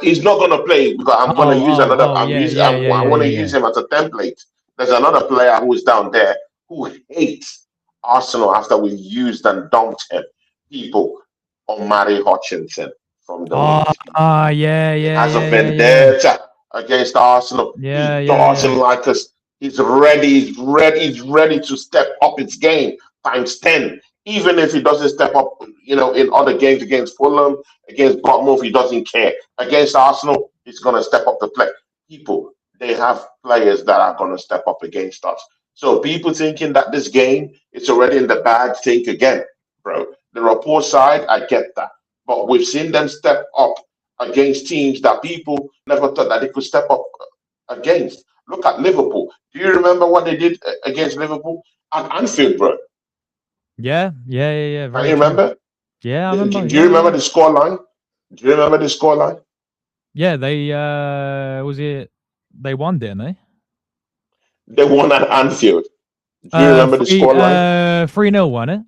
He's not gonna play because I'm gonna use Oh, another. oh, yeah, yeah, yeah, I yeah, want yeah, to yeah. use him as a template There's another player who is down there who hates Arsenal after we used and dumped him. People, Omari Hutchinson from the Wings. Yeah, He yeah, hasn't yeah, yeah, been yeah, there against Arsenal. yeah, He yeah, doesn't yeah. like us. He's ready. He's ready to step up his game times 10. Even if he doesn't step up, in other games against Fulham, against Bournemouth, he doesn't care. Against Arsenal, he's going to step up the play. People, they have players that are going to step up against us. So people thinking that this game is already in the bag, think again, bro. The report side, I get that. But we've seen them step up against teams that people never thought that they could step up against. Look at Liverpool. Do you remember what they did against Liverpool at Anfield, bro? Yeah, yeah, yeah, yeah. Can Very you true. remember? Yeah, I Do remember. you Yeah, yeah, remember yeah. the scoreline? Do you remember the scoreline? Yeah, they was it they won, didn't they? They won at Anfield. Do you remember the Three scoreline? 3-0 won it.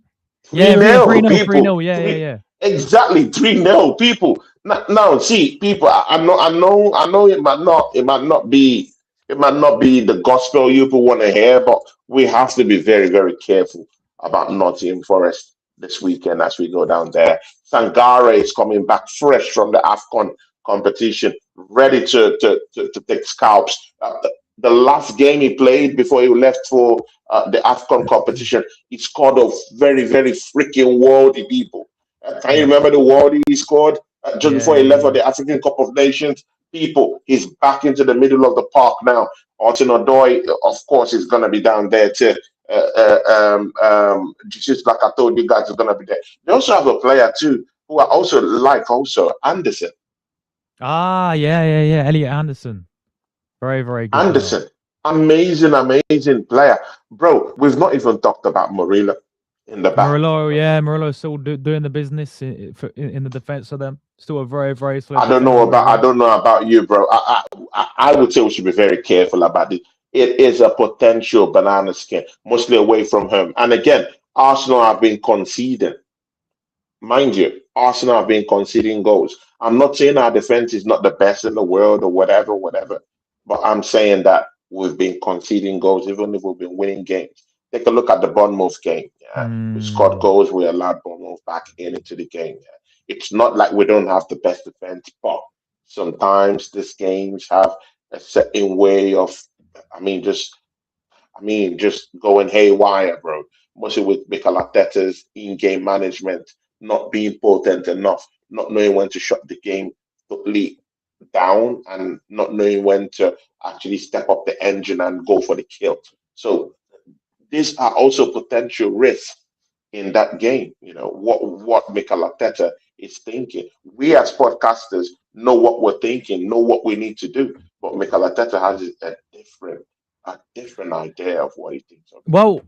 3 Yeah, yeah, 0 3-0, people. 3-0. Yeah, yeah, Three yeah. exactly 3-0 people. Now, see, people, I know it might not be the gospel you people want to hear, but we have to be very, very careful about Nottingham Forest this weekend as we go down there. Sangare is coming back fresh from the AFCON competition, ready to take scalps. The last game he played before he left for the AFCON competition, he scored a very, very freaking worldy people. Can you Yeah. remember the world he scored just Yeah, before he yeah, left for yeah. the African Cup of Nations? People, he's back into the middle of the park now. Martin Odoi, of course, is going to be down there too. Just like I told you guys, is going to be there. They also have a player too who I also like, also Anderson. Yeah, yeah, yeah. Elliot Anderson. Very, very good player. Anderson, amazing, amazing player, bro. We've not even talked about Morilla in the back. Murillo, yeah, Murillo's still doing the business in the defense of them. Still a very, very solid I don't know defender as about I well. don't know about you, bro. I would say we should be very careful about it. It is a potential banana skin, mostly away from home. And again, Arsenal have been conceding. Mind you, Arsenal have been conceding goals. I'm not saying our defense is not the best in the world or whatever, whatever. But I'm saying that we've been conceding goals, even if we've been winning games. Take a look at the Bournemouth game. Yeah, we scored Mm, goals. We allowed Bournemouth back into the game. Yeah. It's not like we don't have the best defense, but sometimes these games have a certain way of, I mean, just just going haywire, bro. Mostly with Mikel Arteta's in-game management not being potent enough, not knowing when to shut the game totally down, and not knowing when to actually step up the engine and go for the kill. So these are also potential risks in that game. What Mikel Arteta is thinking. We as podcasters know what we're thinking, know what we need to do, but Mikel Arteta has a different idea of what he thinks of the game. well,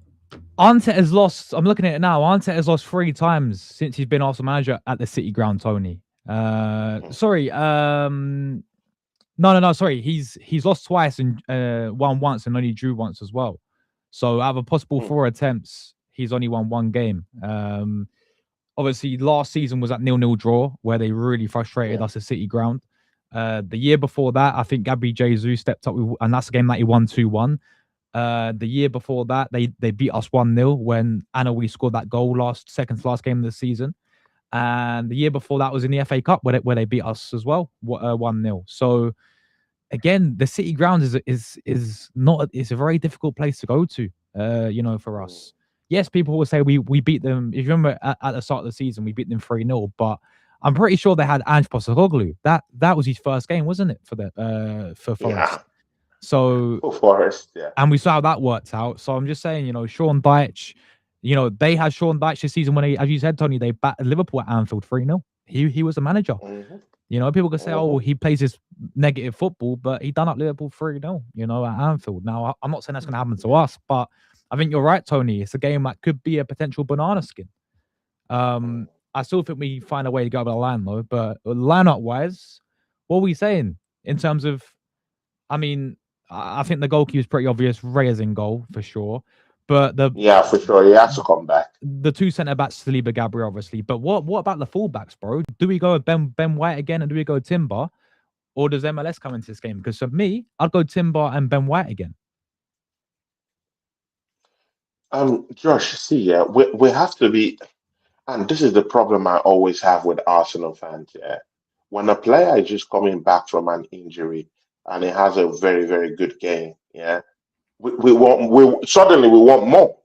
Arteta has lost. I'm looking at it now. Arteta has lost 3 times since he's been Arsenal manager at the City Ground. Tony. Mhm. Sorry. No, no, no. Sorry. He's lost twice and won once and only drew once as well. So out of a possible Mm. 4 attempts, he's only won one game. Obviously, last season was that 0-0 draw where they really frustrated Yeah. us at City Ground. The year before that, I think Gabby Jesus stepped up, and that's a game that he won 2-1. The year before that, they beat us 1-0 when Anoui scored that goal second to last game of the season. And the year before that was in the FA Cup where they beat us as well, 1-0. So again, the City Ground is not it's a very difficult place to go to. For Mm. us. Yes, people will say we beat them. If you remember at the start of the season, we beat them 3-0, but I'm pretty sure they had Ange Postecoglou. That was his first game, wasn't it, for Forest? Yeah. So, For Forest, yeah. and we saw how that worked out. So I'm just saying, Sean Dyche, they had Sean Dyche this season when as you said, Tony, they battered Liverpool at Anfield 3-0. He was the manager. Hmm. People could say, oh, Hmm. he plays this negative football, but he done up Liverpool 3-0, at Anfield. Now, I'm not saying that's going to happen to Yeah. us, but I think you're right, Tony. It's a game that could be a potential banana skin. Mm. I still think we find a way to go over the line, though. But lineup wise, what are we saying in terms of? I mean, I think the goalkeeper is pretty obvious. Reyes in goal for sure, but Yeah, for sure. He has to come back. the two centre backs, Saliba, Gabriel, obviously. But what about the fullbacks, bro? Do we go with Ben White again, and do we go Timber, or does MLS come into this game? Because for me, I'd go Timber and Ben White again. Josh, see, yeah, we have to be, and this is the problem I always have with Arsenal fans. Yeah, when a player is just coming back from an injury and he has a very, very good game, yeah, we suddenly we want more.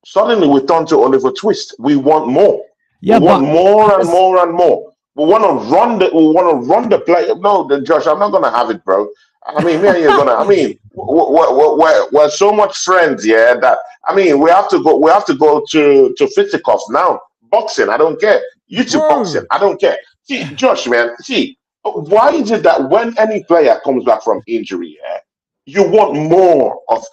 Suddenly we turn to Oliver Twist. We want more. We Yeah, want but more and has more and more. We want to run the play. No, then Josh, I'm not gonna have it, bro. I mean, me and you're gonna. I mean, we're so much friends, yeah. That I mean, we have to go. We have to go to fisticuffs now. Boxing, I don't care. You to boxing, bro, I don't care. See, Josh, man. See, why is it that when any player comes back from injury, yeah, you want more of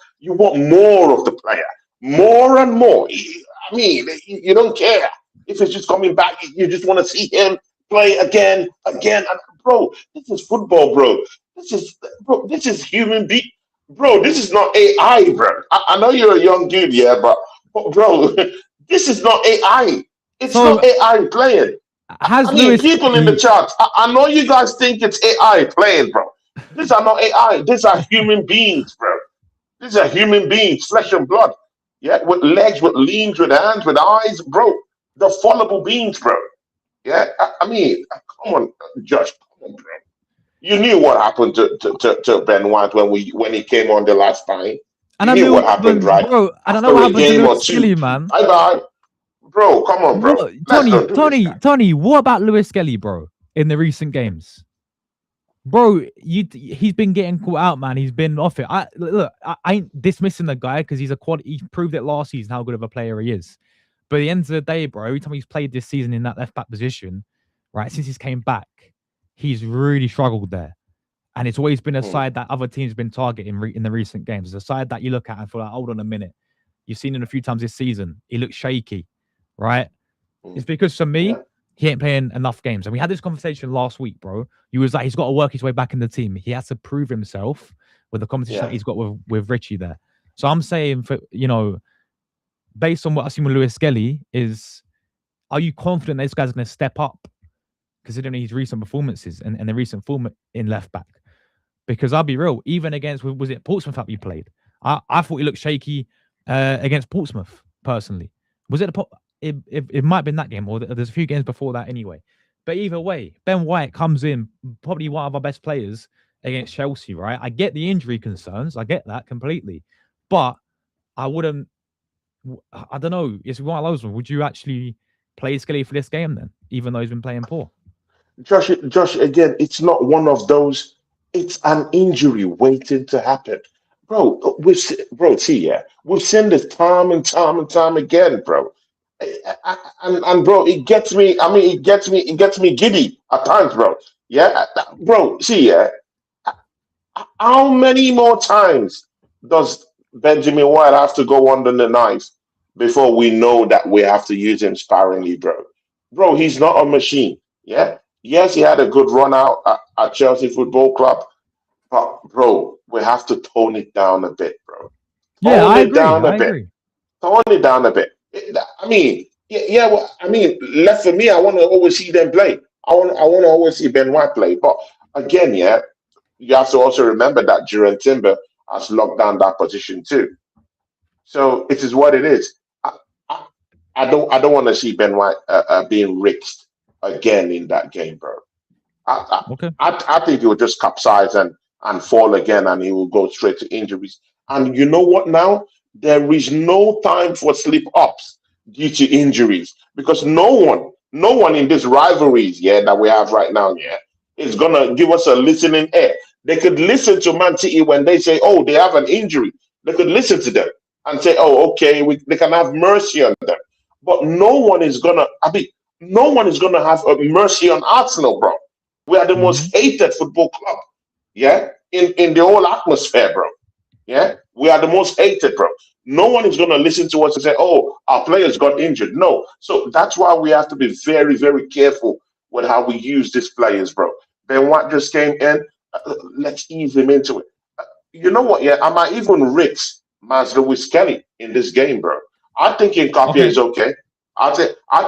the player, more and more. I mean, you don't care if it's just coming back. You just want to see him play again, again. And bro, this is football, bro. This is human being, bro. This is not AI, bro. I know you're a young dude, yeah, but bro, this is not AI. It's so not AI playing. I has mean, Lewis people in the Kelly, chat, I know you guys think it's AI playing, bro. These are not AI. These are human beings, bro. These are human beings, flesh and blood. Yeah, with legs, with limbs, with hands, with eyes, bro. They're fallible beings, bro. Yeah, I mean, come on, Josh, come on, bro. You knew what happened to Ben White when he came on the last time. and You I knew knew what what happened, happened, right? bro. I don't know After what a happened to game or Lewis two. Kelly, man. Bye bye. Bro, come on, bro. What, Let's don't do this, guy. Tony, what about Lewis Kelly, bro? In the recent games, bro, he's been getting caught out, man. He's been off it. I ain't dismissing the guy because he's a quality. He proved it last season how good of a player he is. But at the end of the day, bro, every time he's played this season in that left back position, right, since he's came back, he's really struggled there. And it's always been a Hmm, side that other teams have been targeting in the recent games. It's a side that you look at and feel like, hold on a minute. You've seen him a few times this season. He looks shaky, right? hmm, It's because for me, yeah. he ain't playing enough games. And we had this conversation last week, bro. He was like, he's got to work his way back in the team. He has to prove himself with the competition that Yeah. he's got with Richie there. So I'm saying, for based on what I've seen with Lewis Skelly, is are you confident this guy's going to step up considering his recent performances and the recent form in left back? Because I'll be real, even against, was it Portsmouth that we played? I thought he looked shaky against Portsmouth, personally. Was it it might have been that game, or there's a few games before that anyway. But either way, Ben White comes in, probably one of our best players against Chelsea, right? I get the injury concerns, I get that completely. But I wouldn't, I don't know, it's one of those ones. Would you actually play Skelly for this game then, even though he's been playing poor? Josh, again, it's not one of those. It's an injury waiting to happen, bro. Bro, see, yeah, we've seen this time and time and time again, bro. And bro, it gets me. I mean, it gets me giddy at times, bro. Yeah, bro. See, yeah, how many more times does Benjamin White have to go under the knife before we know that we have to use him sparingly, bro? Bro, he's not a machine. Yeah. Yes, he had a good run out at Chelsea Football Club, but bro, we have to tone it down a bit, bro. Yeah, Tone I it agree. down a I bit. agree. Tone it down a bit. I mean, yeah. Well, I mean, left for me, I want to always see them play. I want to always see Ben White play. But again, yeah, you have to also remember that Duran Timber has locked down that position too. So it is what it is. I, I, I don't want to see Ben White being risked again in that game, bro. I, Okay. I think he will just capsize and fall again, and he will go straight to injuries. And you know what? Now there is no time for slip ups due to injuries because no one in these rivalries, yeah, that we have right now, yeah, is gonna give us a listening ear. They could listen to Man City when they say, "Oh, they have an injury." They could listen to them and say, "Oh, okay, they can have mercy on them." But no one is gonna. I mean, no one is gonna have a mercy on Arsenal, bro. We are the Hmm. most hated football club, yeah, in the whole atmosphere, bro. Yeah, we are the most hated, bro. No one is gonna listen to us and say, "Oh, our players got injured." No, so that's why we have to be very, very careful with how we use these players, bro. Ben White just came in. Let's ease him into it. You know what? Yeah, I might even risk Maslow with Kelly in this game, bro. I think Nkapia Okay. is okay. I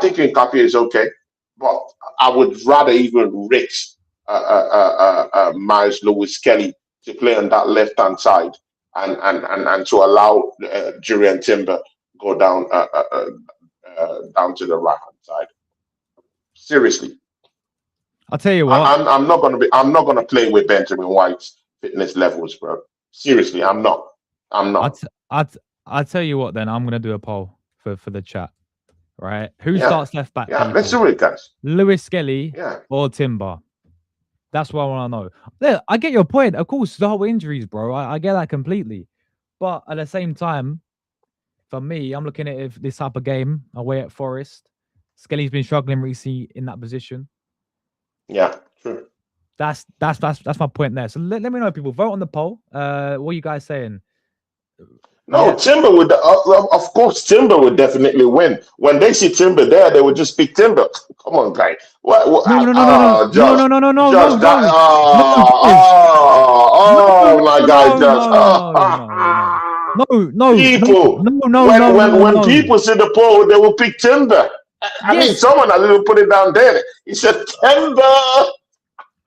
think Nkapia is okay, but I would rather even risk Miles Lewis Kelly to play on that left hand side and to allow Julian Timber go down to the right hand side. Seriously, I'll tell you what. I'm not gonna play with Benjamin White's fitness levels, bro. Seriously, I'm not. I'm I not. t- I t- I tell you what. Then I'm gonna do a poll for the chat. Right? Who Yeah, starts left back, yeah. Let's people? do it, guys. Lewis Skelly Yeah. or Timber? That's what I want to know. Yeah, I get your point. Of course, the whole injuries, bro. I get that completely. But at the same time, for me, I'm looking at if this type of game away at Forest. Skelly's been struggling recently in that position. Yeah, true. That's my point there. So let me know, people. Vote on the poll. What are you guys saying? No, Yeah. Timber would, of course, Timber would definitely win. When they see Timber there, they would just pick Timber. Come on, guy. No, no, no, no, no, no, Josh, no, no, no, no, no, Josh, that, no, no, Josh. No, no, my no, guy, no, Josh. no, no, no, no. No, no, no, People, no, no, no, no, when no. people see the poll, they will pick Timber. I mean, Yes, someone has even put it down there. He said Timber.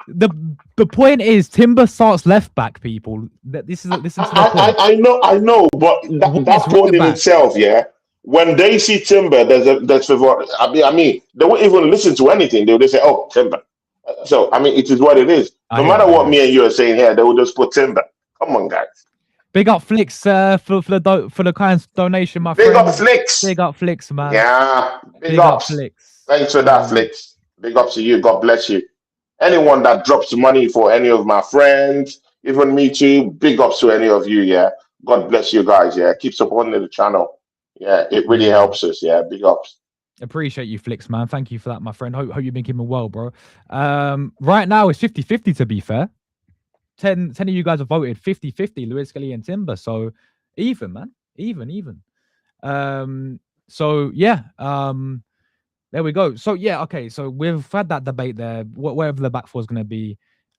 the the point is Timber starts left back, people. That this is listen to the point. I know, but White that is poll right in back. itself, yeah. When they see Timber, there's favor. I mean, they won't even listen to anything. They'll just say, "Oh, Timber." So, I mean, it is what it is. I No hear matter it. I what hear it. me and you are saying here, they will just put Timber. Come on, guys. Big up Flicks for the kind donation, my Big up friend. Flicks. Big up Flicks, man. Yeah, big Big up ups. Flicks. Thanks for that, Flicks. Big ups to you. God bless you. Anyone that drops money for any of my friends, even me too, big ups to any of you. Yeah. God bless you guys. Yeah. Keep supporting the channel. Yeah. It really Yeah. helps us. Yeah. Big ups. Appreciate you, Flicks, man. Thank you for that, my friend. Hope you've been keeping well, bro. Right now it's 50-50 to be fair. 10 of you guys have voted 50-50, Lewis Skelly and Timber. So even, man. Even. So yeah. There we go. So yeah, okay. So we've had that debate there. Whatever the back four is gonna be.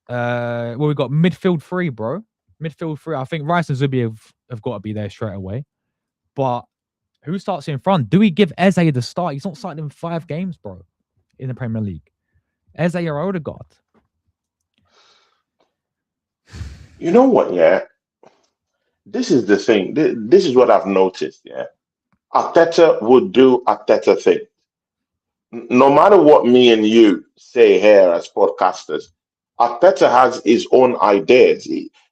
Well, we've got midfield three, bro. Midfield three. I think Rice and Zubi have got to be there straight away. But who starts in front? Do we give Eze the start? He's not starting in 5 games, bro, in the Premier League. Eze or Odegaard? You know what? Yeah. This is the thing. This is what I've noticed. Yeah. Arteta would do Arteta thing. No matter what me and you say here as podcasters, Arteta has his own ideas.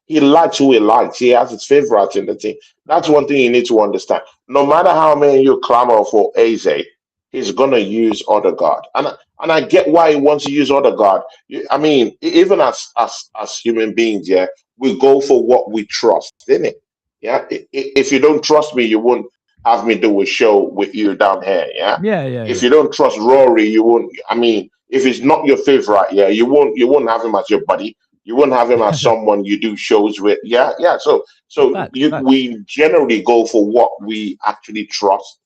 He likes who he likes. He has his favorites in the team. That's one thing you need to understand. No matter how many you clamor for Eze, he's gonna use Odegaard, and I get why he wants to use Odegaard. I mean, even as human beings, yeah, we go for what we trust, isn't it? Yeah. If you don't trust me, you won't have me do a show with you down here. Yeah. If Yeah. you don't trust Rory, you won't. I mean, if he's not your favorite, yeah, you won't have him as your buddy. You won't have him as someone you do shows with. Yeah, yeah. So Facts. we generally go for what we actually trust.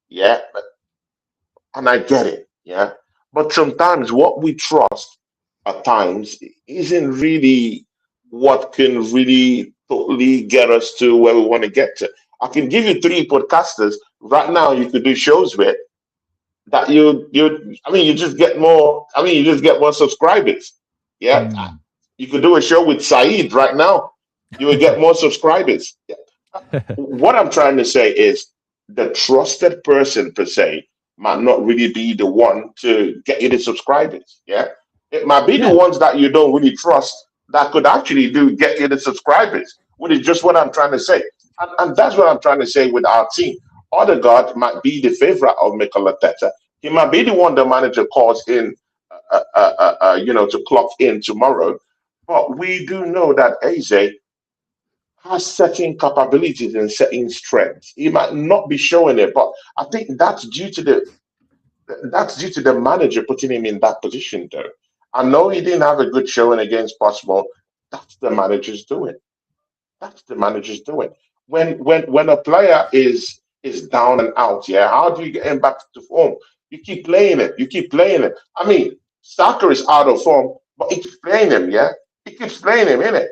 Yeah, and I get it. Yeah, but sometimes what we trust at times isn't really what can really totally get us to where we want to get to. I can give you 3 podcasters right now you could do shows with that you just get more. I mean, you just get more subscribers. Yeah, Mm. you could do a show with Saeed right now. You would get more subscribers. Yeah. What I'm trying to say is the trusted person per se might not really be the one to get you the subscribers. Yeah, it might be the Yeah. ones that you don't really trust that could actually do get you the subscribers. Which is just what I'm trying to say, and that's what I'm trying to say with our team. Odegaard might be the favorite of Mikel Arteta. He might be the one the manager calls in, to clock in tomorrow. But we do know that Eze has certain capabilities and certain strengths. He might not be showing it, but I think that's due to the manager putting him in that position. Though I know he didn't have a good showing against Possible. That's the manager's doing. That's the manager's doing. When a player is down and out, yeah, how do you get him back to form? You keep playing it. You keep playing it. I mean, Saka is out of form, but he keeps playing him, yeah. He keeps playing him, innit?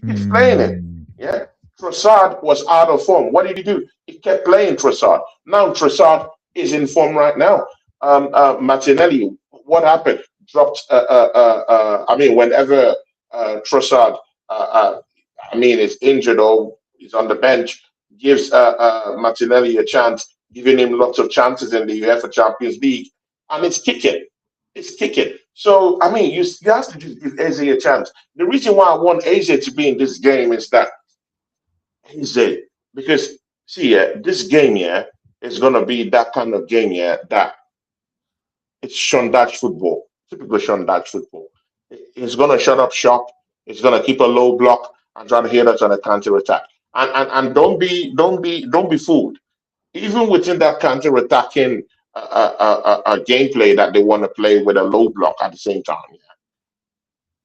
He keeps playing him, Mm. yeah. Trossard was out of form. What did he do? He kept playing Trossard. Now Trossard is in form right now. Martinelli, what happened? Dropped. I mean, whenever Trossard, I mean, is injured or is on the bench, gives Martinelli a chance, giving him lots of chances in the UEFA Champions League, and it's kicking. It's kicking. So I mean, you have to just give Eze a chance. The reason why I want Eze to be in this game is that Eze, because see, yeah, this game, yeah, is gonna be that kind of game, yeah, that it's Shondach football, typical Shondach football. He's gonna shut up shop. He's gonna keep a low block and try to hit us on a counter attack. And don't be fooled. Even within that counter attacking gameplay that they want to play with a low block at the same time, yeah,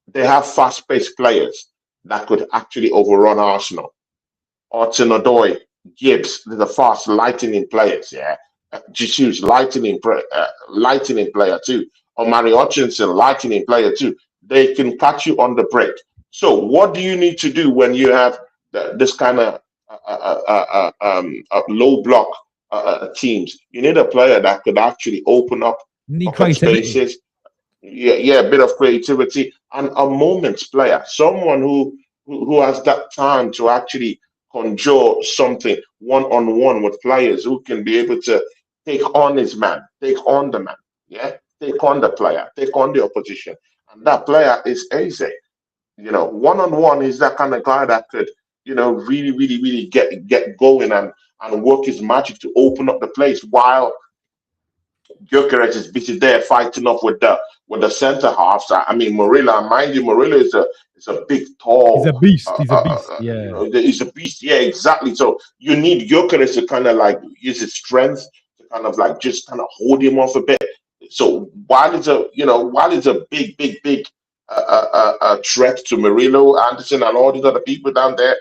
they have fast paced players that could actually overrun Arsenal. Hudson Odoi, Gibbs, they're the fast lightning players, yeah. Jesus, lightning player too. Or Mary Hutchinson, lightning player too. They can catch you on the break. So what do you need to do when you have this kind of low block teams? You need a player that could actually open up Need pocket creativity. spaces, yeah, yeah, a bit of creativity and a moments player, someone who has that time to actually conjure something one on one with players who can be able to take on his man, take on the man, yeah, take on the player, take on the opposition, and that player is Eze. One on one is that kind of guy that could, really, really, really get going and work his magic to open up the place while Gyökeres is busy there fighting up with the center halves. I mean, Morilla, mind you, Morilla is a big, He's a tall, beast. He's a beast. Yeah. he's a beast. Yeah, exactly. So you need Gyökeres to kind of like use his strength to kind of like just kind of hold him off a bit. So while it's a big, big, big threat to Murillo, Anderson, and all these other people down there,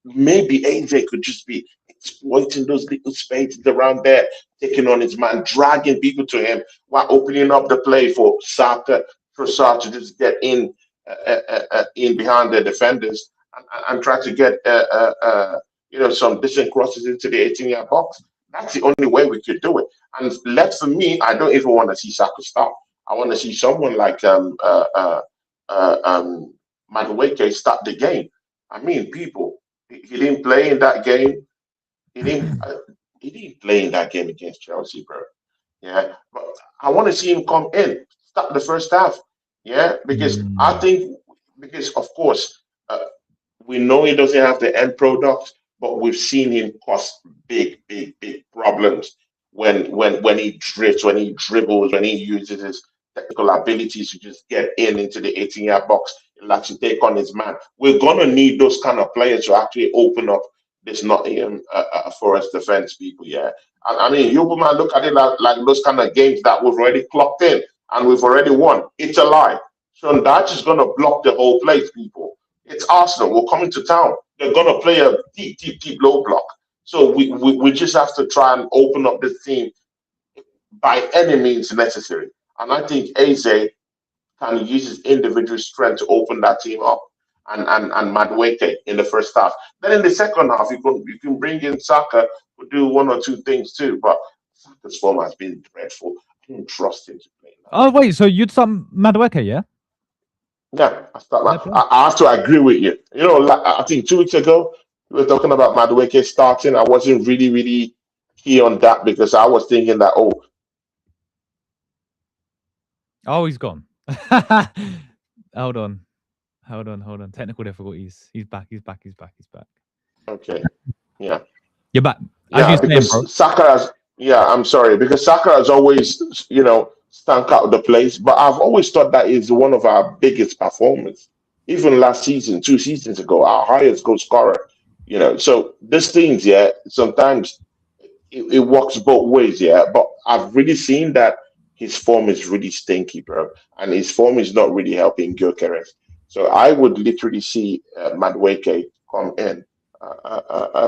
maybe AJ could just be exploiting those little spaces around there, taking on his man, dragging people to him while opening up the play for Saka, for Saka to just get in behind the defenders and try to get some decent crosses into the 18-yard box. That's the only way we could do it. And left for me, I don't even want to see Saka start. I want to see someone like Madueke start the game. I mean, people, he didn't play in that game. He didn't. He didn't play in that game against Chelsea, bro. Yeah, but I want to see him come in, start the first half. Yeah, because I Mm. think because of course we know he doesn't have the end product, but we've seen him cause big, big, big problems when he drifts, when he dribbles, when he uses his technical abilities to just get into the 18-yard box. He'll actually take on his man. We're gonna need those kind of players to actually open up this Nottingham Forest defense, people. Yeah, I mean, you man, look at it like those kind of games that we've already clocked in and we've already won. It's a lie. So that's just gonna block the whole place, people. It's Arsenal. We're coming to town. They're gonna play a deep, deep, deep low block. So we just have to try and open up this team by any means necessary. And I think Eze can use his individual strength to open that team up and Madueke in the first half. Then in the second half, you can bring in Saka to do one or two things too. But Saka's form has been dreadful. I don't trust him to play now. Oh wait, so you'd some Madueke, yeah? Yeah, I start Fair like play. I have to agree with you. Like, I think 2 weeks ago we were talking about Madueke starting. I wasn't really, really key on that because I was thinking that Oh, he's gone. Hold on. Hold on. Technical difficulties. He's back. He's back. He's back. He's back. okay, yeah. You're back. As Yeah, you saying, bro. because Saka has. Yeah, I'm sorry because Saka has always, stank out the place. But I've always thought that is one of our biggest performers. Even last season, 2 seasons ago, our highest goal scorer. So these things, yeah, sometimes it works both ways, yeah. But I've really seen that his form is really stinky, bro, and his form is not really helping Gyökeres. So I would literally see Madueke come in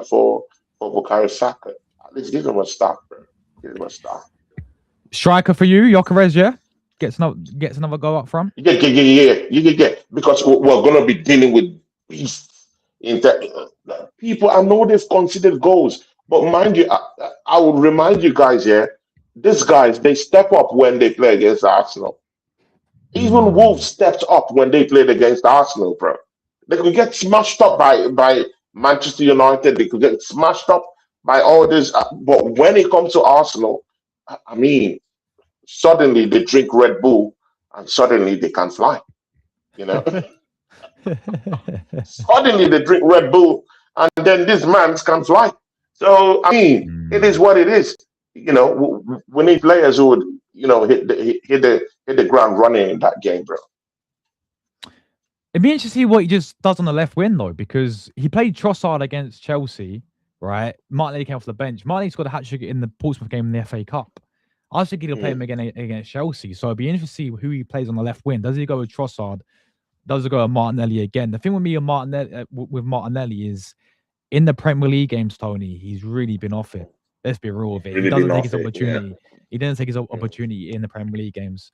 for Bukayo Saka. At least give him a start, bro. Give him a start. Striker for you, Jokeres, yeah? Gets another go up front. You get because we're gonna be dealing with beasts in people. I know they've conceded goals, but mind you, I will remind you guys here. These guys they step up when they play against Arsenal. Even Mm. Wolves stepped up when they played against Arsenal, bro. They could get smashed up by Manchester United, they could get smashed up by all this. But when it comes to Arsenal, I mean, suddenly they drink Red Bull and suddenly they can fly. You know, suddenly they drink Red Bull and then these mans can fly. So I mean, it is Mm. what it is. You know, we need players who would, hit the ground running in that game, bro. It'd be interesting to see what he just does on the left wing though, because he played Trossard against Chelsea, right? Martinelli came off the bench. Martinelli scored a hat trick in the Portsmouth game in the FA Cup. I was thinking he'll play Mm, him again against Chelsea. So it'd be interesting to see who he plays on the left wing. Does he go with Trossard? Does he go with Martinelli again? The thing with me and Martinelli with Martinelli is in the Premier League games, Tony, he's really been off it. Let's be real with it. He really been doesn't take his off it, yeah. opportunity. He didn't take his Mm, opportunity in the Premier League games.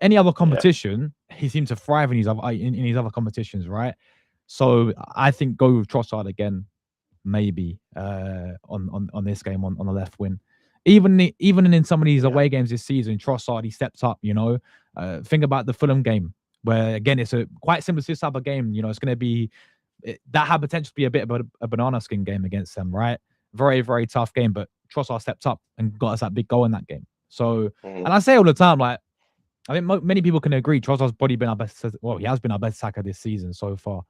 Any other yeah, competition, he seems to thrive in his other in his other competitions, right? So I think go with Trossard again, maybe on this game on the left wing. Even in some of these yeah, away games this season, Trossard he stepped up. Think about the Fulham game where again it's a quite similar to this type of game. It's going to be that had potential to be a bit of a banana skin game against them, right? Very very tough game, but Trossard stepped up and got us that big goal in that game. So, mm, and I say all the time, like I think many people can agree, Trossard's probably been our best. Well, he has been our best attacker this season so far.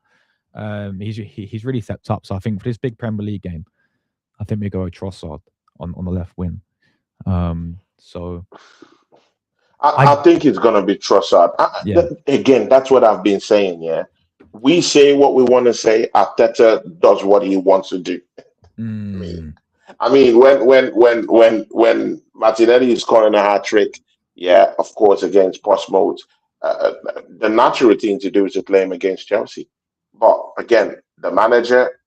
He's really stepped up. So I think for this big Premier League game, I think we go with Trossard on the left wing. So I I think it's gonna be Trossard. yeah. Again, that's what I've been saying. Yeah, we say what we want to say. Arteta does what he wants to do. I mean, Mm, when Martinelli is scoring a hat trick, yeah, of course against Portsmouth, the natural thing to do is to play him against Chelsea. But again, the manager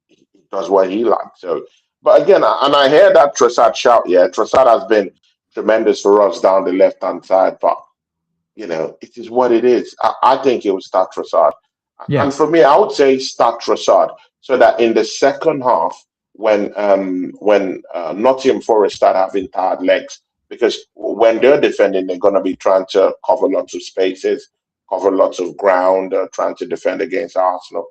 he does what he likes. So, but again, and I hear that Trossard shout. Yeah, Trossard has been tremendous for us down the left hand side, but it is what it is. I think it will start Trossard. yeah. And for me, I would say start Trossard so that in the second half, when Nottingham Forest start having tired legs, because when they're defending, they're going to be trying to cover lots of spaces, cover lots of ground, trying to defend against Arsenal.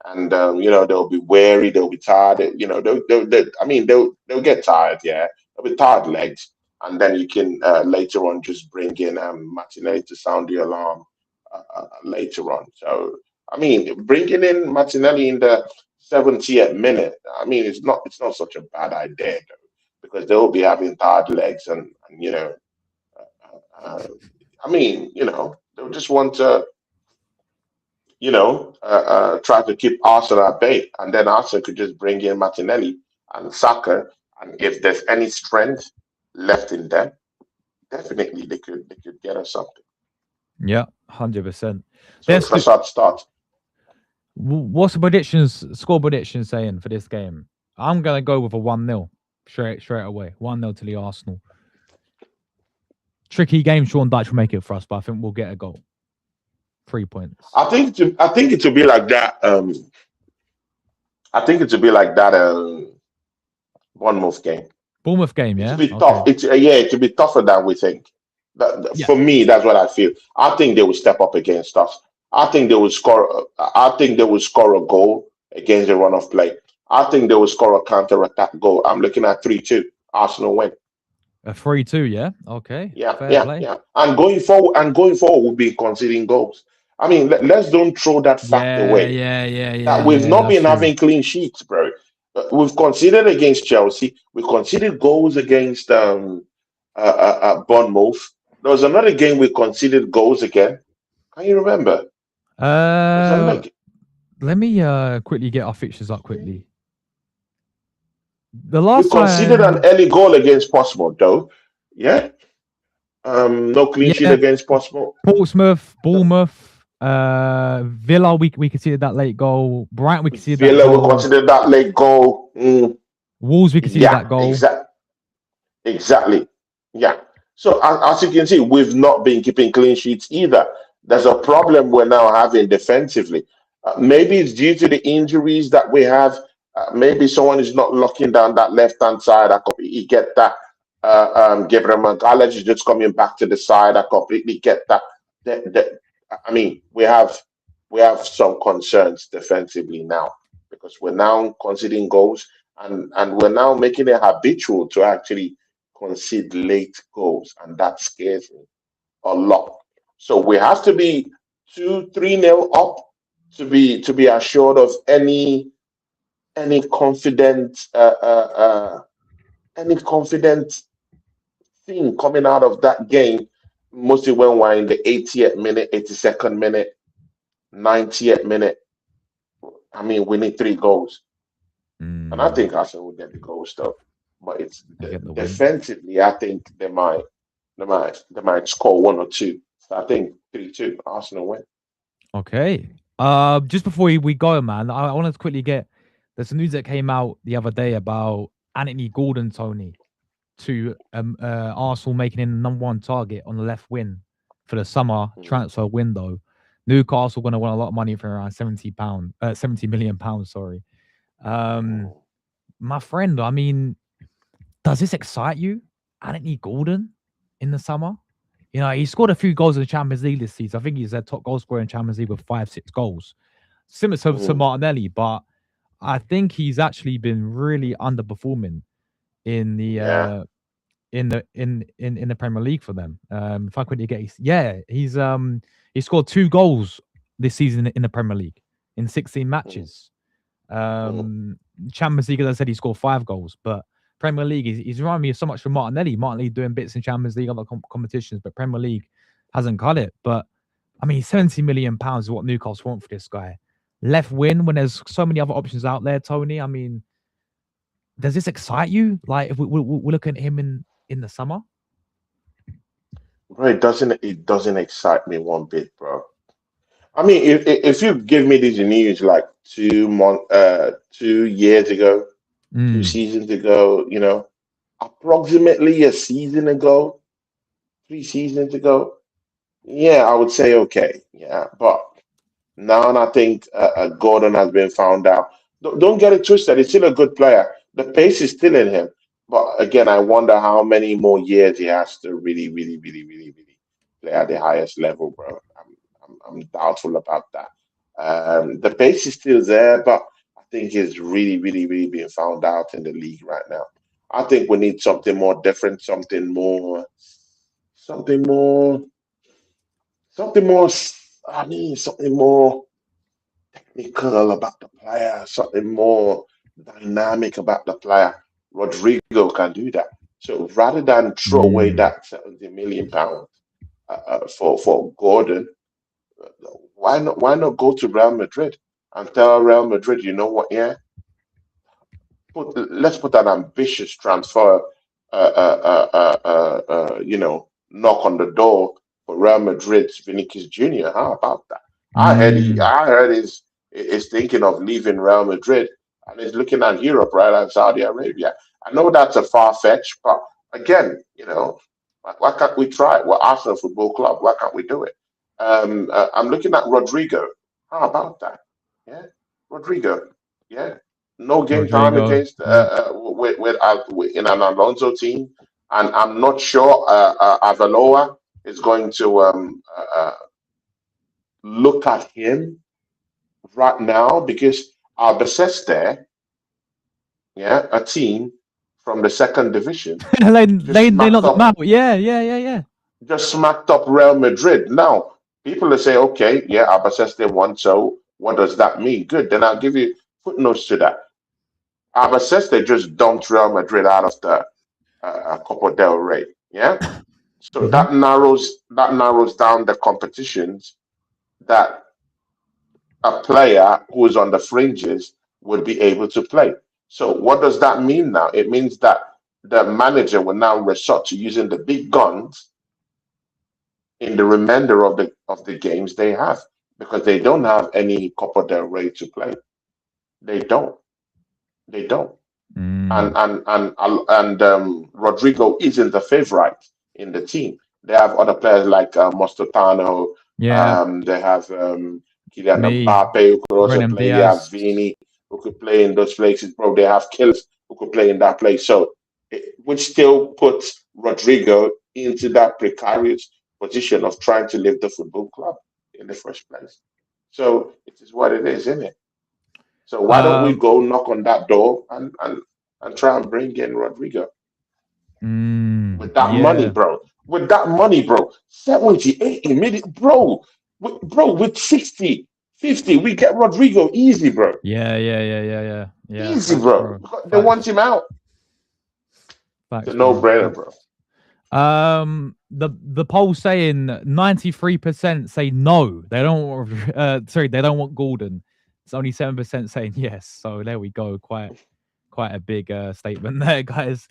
And they'll be weary, they'll be tired. I mean, they'll get tired. Yeah, they'll be tired legs, and then you can later on just bring in Martinelli to sound the alarm later on. So I mean, bringing in Martinelli in the 70th minute, I mean, it's not such a bad idea though, because they'll be having tired legs, and I mean, they'll just want to try to keep Arsenal at bay, and then Arsenal could just bring in Martinelli and Saka, and if there's any strength left in them, definitely they could get us something. Yeah, 100%. So Let's do. Trossard start. What's the score prediction saying for this game? I'm gonna go with a 1-0 straight away. 1-0 to the Arsenal. Tricky game. Sean Dyche will make it for us, but I think we'll get a goal. 3 points. I think it will be like that. I think it will be like that. Bournemouth game. Bournemouth game, It will yeah. be Okay. tough. It will be tougher than we think. Yeah. For me, that's what I feel. I think they will step up against us. I think they will score. I think they will score a goal against the run of play. I think they will score a counter attack goal. I'm looking at 3-2. Arsenal win. A 3-2, yeah. Okay. Yeah, Fair yeah, play. yeah. And going forward, we'll be conceding goals. I mean, let's don't throw that fact away that we've not That's been true. having clean sheets, bro. We've conceded against Chelsea. We conceded goals against Bournemouth. There was another game we conceded goals again. Can you remember? There was another. Uh, Let me quickly get our fixtures up quickly. The We last conceded an time, early goal against Portsmouth, though. Yeah. No clean sheet yeah, against Portsmouth. Portsmouth, No. Bournemouth, Villa, we conceded that late goal. Brighton, we conceded that Villa, we goal. considered that late goal. Wolves, we conceded Yeah, that goal. exactly. Yeah. So as you can see, we've not been keeping clean sheets either. There's a problem we're now having defensively. Maybe it's due to the injuries that we have. Maybe someone is not locking down that left hand side. I completely get that. Gabriel Magalhaes is just coming back to the side. I completely get that. I mean, we have some concerns defensively now because we're now conceding goals, and we're now making it habitual to actually concede late goals, and that scares me a lot. So we have to be 2-3 nil up to be assured of any confident any confident thing coming out of that game. Mostly when we're in the 80th minute, 82nd minute, 90th minute. I mean, we need 3 goals, and I Mm, think Arsenal will get the goals though. But it's I get the win. defensively, I think they might score 1 or 2. So I think 3-2 Arsenal win. Okay. Just before we go, man, I wanted to quickly get there's some news that came out the other day about Anthony Gordon, Tony, to Arsenal making him the number 1 target on the left wing for the summer Mm, transfer window. Newcastle going to want a lot of money for around £70, £70 million. Sorry, um, mm. my friend. I mean, does this excite you, Anthony Gordon, in the summer? You know, he scored a few goals in the Champions League this season. I think he's their top goal scorer in Champions League with 5, 6 goals, similar to Mm, Martinelli. But I think he's actually been really underperforming in the yeah. in the Premier League for them. If I quickly get, he scored 2 goals this season in the Premier League in 16 Mm, matches. mm, Um, Champions League, as I said, he scored 5 goals, but Premier League, he's reminding me so much from Martinelli. Martinelli doing bits in Champions League, other competitions, but Premier League hasn't cut it. But I mean, £70 million is what Newcastle want for this guy. Left win when there's so many other options out there, Tony. I mean, does this excite you? Like, if we're looking at him in the summer. bro, it doesn't excite me one bit, bro. I mean, if you give me this news like 2 years ago, two Mm. seasons ago, approximately a season ago, 3 seasons ago, yeah, I would say okay, yeah. But now I think Gordon has been found out. Don't get it twisted. He's still a good player. The pace is still in him. But again, I wonder how many more years he has to really, really, really, really, really play at the highest level, bro. I'm doubtful about that. The pace is still there, but I think he's really, really, really being found out in the league right now. I think we need something more different, something more, something more. I mean, something more technical about the player, something more dynamic about the player. Rodrigo can do that. So rather than throw away Mm. that £70 million for Gordon, why not go to Real Madrid and tell Real Madrid, you know what? Yeah, let's put an ambitious transfer. Knock on the door for Real Madrid's Vinicius Junior. How about that? Mm. I heard is thinking of leaving Real Madrid and is looking at Europe, right, and Saudi Arabia. I know that's a far fetch, but again, why can't we try it? We're Arsenal Football Club. Why can't we do it? I'm looking at Rodrigo. How about that? Yeah, Rodrigo. Yeah, no game time Rodrigo. against Yeah. in an Alonso team, and I'm not sure Avaloa is going to look at him right now because Albacete, yeah, a team from the second division, just They smacked knocked them up out. Yeah, yeah, yeah, yeah. just smacked up Real Madrid. Now, people will say, okay, yeah, Albacete won, so what does that mean? Good, then I'll give you footnotes to that. Albacete just dumped Real Madrid out of the Copa del Rey. Yeah, so Hmm. that narrows down the competitions that a player who is on the fringes would be able to play. So what does that mean now? It means that the manager will now resort to using the big guns in the remainder of the games they have because they don't have any Copa del Rey to play. They don't. They don't. and Mm. and and and Rodrigo isn't the favorite in the team. They have other players like Mostotano. Yeah, They have Kylian me, Mbappe who could also Brenham play. They have Diaz. Vini who could play in those places. Bro, they have killers who could play in that place. So, which still puts Rodrigo into that precarious position of trying to live the football club in the first place. So it is what it is, isn't it? So why don't we Um, go knock on that door and try and bring in Rodrigo with that money, yeah, bro? With that money, bro, 70, 80 million, bro, bro, with 60, 50, we get Rodrigo easy, bro. yeah. Easy, Facts, bro. bro. Because they want Facts, him out. It's a facts, bro. no-brainer, bro. Facts. The poll saying 93% say no. They don't want, sorry, they don't want Gordon. It's only 7% saying yes. So there we go. Quite a big statement there, guys.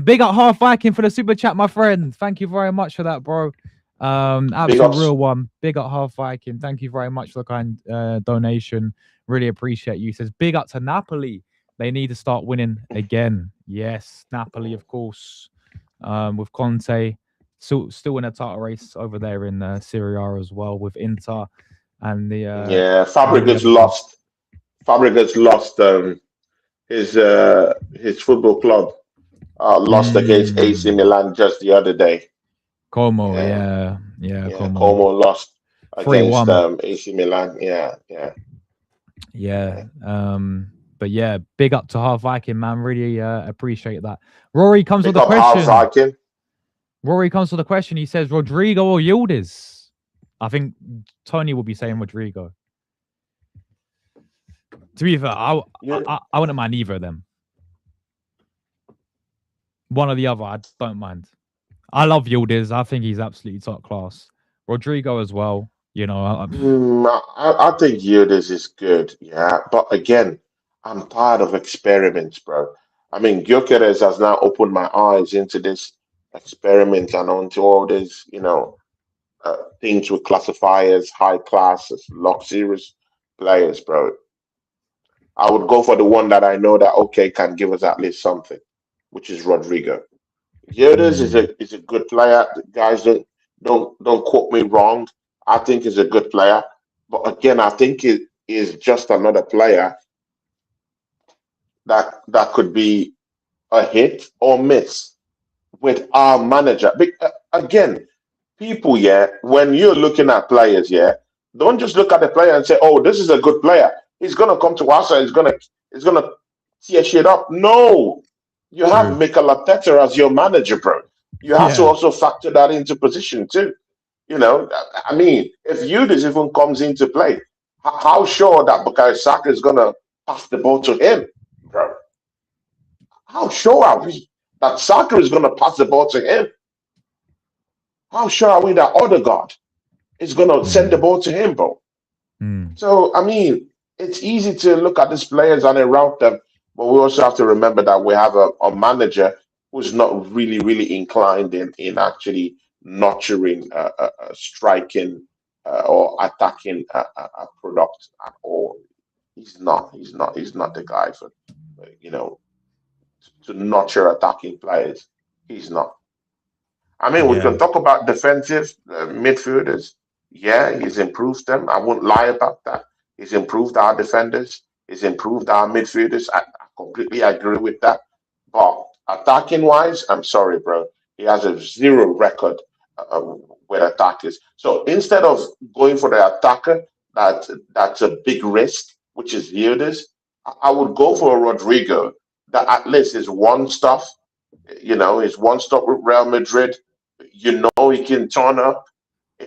Big up Half Viking for the super chat, my friend. Thank you very much for that, bro. Big Absolute ups. real one. Big up Half Viking. Thank you very much for the kind donation. Really appreciate you. Says big up to Napoli. They need to start winning again. Yes, Napoli, of course. With Conte, still in a title race over there in Serie A as well with Inter and the Yeah, many Fabregas other teams. lost. Fabregas lost his football club. Lost against AC Mm, Milan just the other day. Como, Yeah, yeah, yeah. Como. Como lost against 3-1. AC Milan. Yeah, yeah, Yeah. yeah. But yeah, big up to Half Viking, man. Really appreciate that. Rory comes with Pick a up Al question. Viking. Rory comes with a question. He says Rodrigo or Yildiz? I think Tony will be saying Rodrigo. To be fair, Yeah. I wouldn't mind either of them. One or the other, I don't mind. I love Yildiz. I think he's absolutely top class. Rodrigo as well. You know, I think Yildiz is good. Yeah, but again, I'm tired of experiments, bro. I mean, Gyökeres has now opened my eyes into this experiment and onto all these, things we classify as high class, as luxurious players, bro. I would go for the one that I know that okay can give us at least something, which is Rodrigo. Yildiz mm, is a good player. Guys, don't quote me wrong. I think he's a good player, but again, I think it is just another player that could be a hit or miss with our manager. Again, people, yeah, when you're looking at players, yeah, don't just look at the player and say, "Oh, this is a good player. He's gonna come to us and he's gonna tear shit up." No, you have true. Mikel Arteta as your manager, bro. You have to Yeah. also factor that into position too. I mean, if Eudes even comes into play, how sure that Bukayo Saka is gonna pass the ball to him, bro? How sure are we that Saka is gonna pass the ball to him? How sure are we that Odegaard is gonna send the Mm, ball to him, bro? mm. So I mean, it's easy to look at these players and route them, but we also have to remember that we have a manager who's not really, really inclined in actually nurturing, striking, or attacking a product at all. He's not. He's not. He's not the guy for you know to nurture attacking players. He's not. I mean, we Yeah. can talk about defensive midfielders. Yeah, he's improved them. I won't lie about that. He's improved our defenders. He's improved our midfielders. I completely agree with that. But attacking wise, I'm sorry, bro. He has a zero record with attackers. So instead of going for the attacker, that's a big risk, which is Yildiz. I would go for a Rodrigo that at least is one stuff. He's one stop with Real Madrid. He can turn up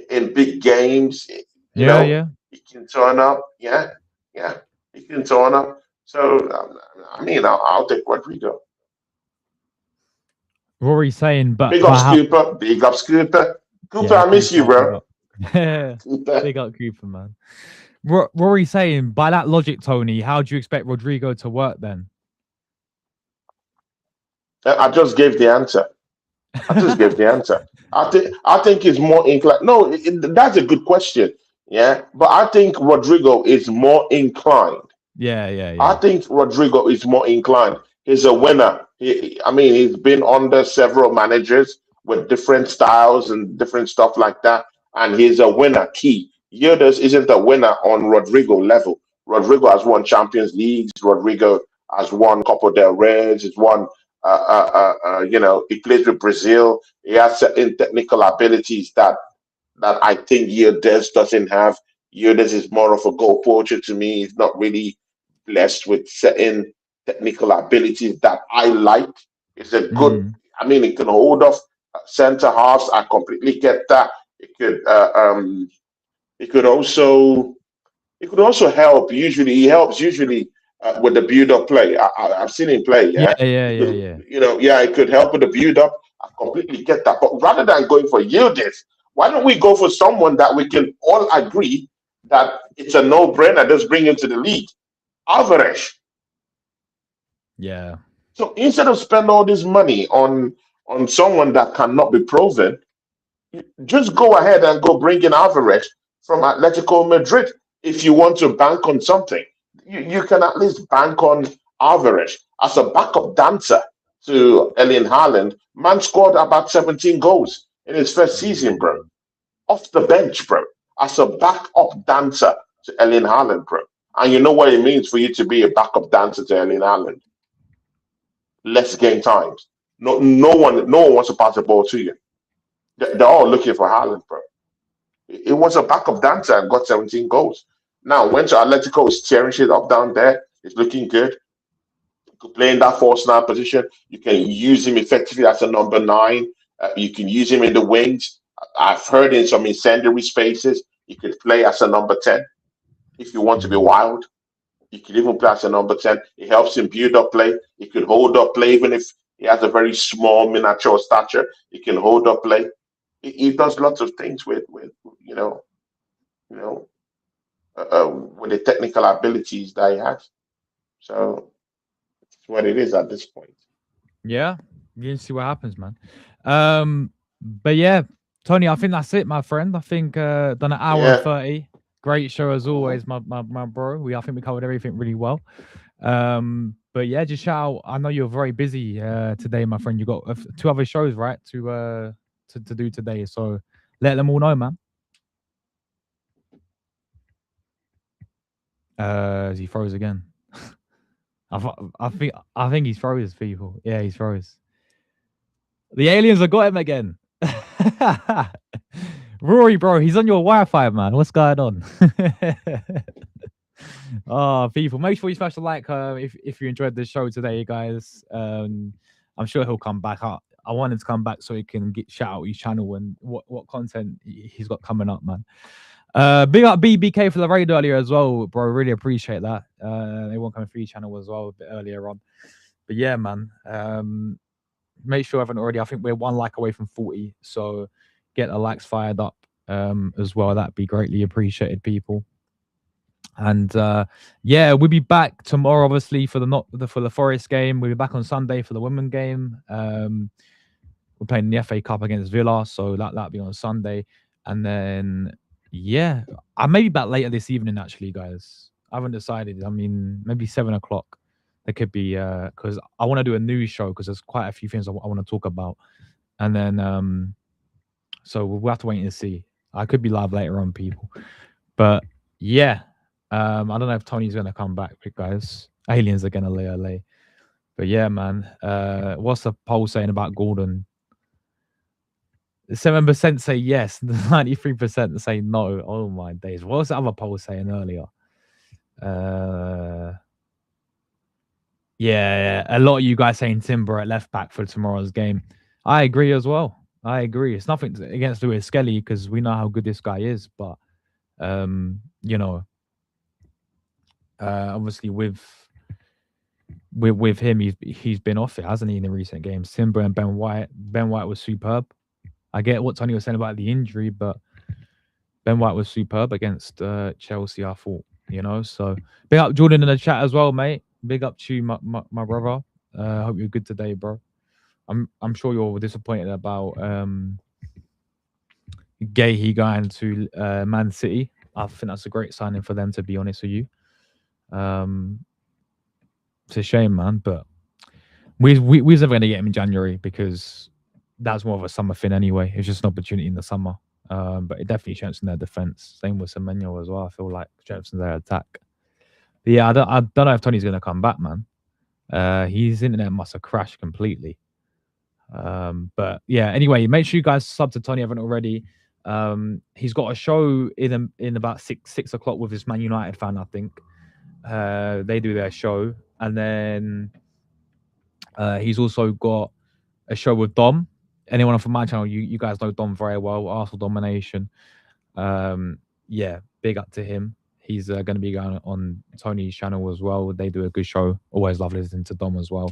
in big games. You Yeah, know, yeah. he can turn up. Yeah, yeah, he can turn up. So, I mean, I'll take Rodrigo. Rory saying, but Big up how? Scooper. Big up Scooper. Cooper, Yeah, I miss you, Cooper, big bro. up. Cooper. Big up Cooper, man. Rory saying, by that logic, Tony, how do you expect Rodrigo to work then? I just gave the answer. I just gave the answer. I think he's more inclined. No, that's a good question. Yeah, but I think Rodrigo is more inclined. Yeah, yeah, I yeah. think Rodrigo is more inclined. He's a winner. I mean, he's been under several managers with different styles and different stuff like that, and he's a winner. Key. Yildiz isn't a winner on Rodrigo level. Rodrigo has won Champions Leagues. Rodrigo has won Copa del Rey. He's won. He plays with Brazil. He has certain technical abilities that I think Yildiz doesn't have. Yildiz is more of a goal poacher to me. He's not really blessed with certain technical abilities that I like. It's a good. Mm. I mean, it can hold off center halves. I completely get that. It could. It could also. It could also help. Usually, he helps usually with the build-up play. I've seen him play. Yeah, Yeah, yeah, it yeah, could. yeah. Yeah, it could help with the build-up. I completely get that. But rather than going for Yildiz, why don't we go for someone that we can all agree that it's a no-brainer? Just bring him to the league, Alvarez. Yeah. So instead of spend all this money on someone that cannot be proven, just go ahead and go bring in Alvarez from Atletico Madrid. If you want to bank on something, you can at least bank on Alvarez as a backup dancer to Erling Haaland. Man scored about 17 goals in his first season, bro. Mm. Off the bench, bro. As a backup dancer to Erling Haaland, bro. And you know what it means for you to be a backup dancer to Erling Haaland? Less game times. No one wants to pass the ball to you. They're all looking for Haaland, bro. It was a backup dancer and got 17 goals. Now went to Atletico, is tearing shit up down there. It's looking good. Playing that false nine position, you can use him effectively as a number nine. You can use him in the wings. I've heard in some incendiary spaces, you could play as a number 10 if you want to be Mm. wild. You could even play as a number 10. It helps him build up play. He could hold up play even if he has a very small miniature stature. He can hold up play. He does lots of things with you know with the technical abilities that he has. So it's what it is at this point. Yeah. You can see what happens, man. But yeah, Tony, I think that's it, my friend. I think done an hour and Yeah. 30. Great show as Mhm. always, my bro. I think we covered everything really well. But yeah, just shout out. I know you're very busy today, my friend. You got two other shows, right? To do today. So let them all know, man. He froze again. I think he's froze, people. Yeah, he's froze. The aliens have got him again. Rory, bro, he's on your Wi-Fi, man. What's going on? Oh, people, make sure you smash the like if you enjoyed the show today, guys. I'm sure he'll come back. I want him to come back so he can get shout out his channel and what content he's got coming up, man. Big up BBK for the raid earlier as well, bro. Really appreciate that. They won't come through your channel as well a bit earlier on. But yeah, man. Make sure I haven't already. I think we're one like away from 40. So get the likes fired up as well. That'd be greatly appreciated, people. And yeah, we'll be back tomorrow, obviously, for for the Forest game. We'll be back on Sunday for the women game. We're playing the FA Cup against Villa, so that'll be on Sunday. And then yeah, I may be back later this evening, actually, guys. I haven't decided. I mean, maybe 7 o'clock. There could be because I want to do a news show because there's quite a few things I want to talk about. And then so we'll have to wait and see. I could be live later on, people. But yeah, I don't know if Tony's gonna come back, guys. Aliens are gonna lay. But yeah, man. What's the poll saying about Gordon? 7% say yes, 93% say no. Oh my days. What was the other poll saying earlier? Yeah, a lot of you guys saying Timber at left back for tomorrow's game. I agree as well. I agree. It's nothing against Lewis Skelly because we know how good this guy is, but you know, obviously with him, he's been off it, hasn't he, in the recent games? Timber and Ben White. Ben White was superb. I get what Tony was saying about the injury, but Ben White was superb against Chelsea, I thought, So big up Jordan in the chat as well, mate. Big up to you, my brother. Hope you're good today, bro. I'm sure you're disappointed about Gahey going to Man City. I think that's a great signing for them, to be honest with you. It's a shame, man, but we was never going to get him in January because that's more of a summer thing anyway. It's just an opportunity in the summer. But it definitely strengthens their defense. Same with Semenyo as well. I feel like strengthens their attack. But yeah, I don't know if Tony's going to come back, man. His internet must have crashed completely. But yeah, anyway, make sure you guys sub to Tony. Haven't already. He's got a show in about six o'clock with his Man United fan, I think. They do their show, and then he's also got a show with Dom. Anyone from my channel, you guys know Dom very well. Arsenal Domination. Um, yeah, big up to him. He's going to be going on Tony's channel as well. They do a good show. Always love listening to Dom as well.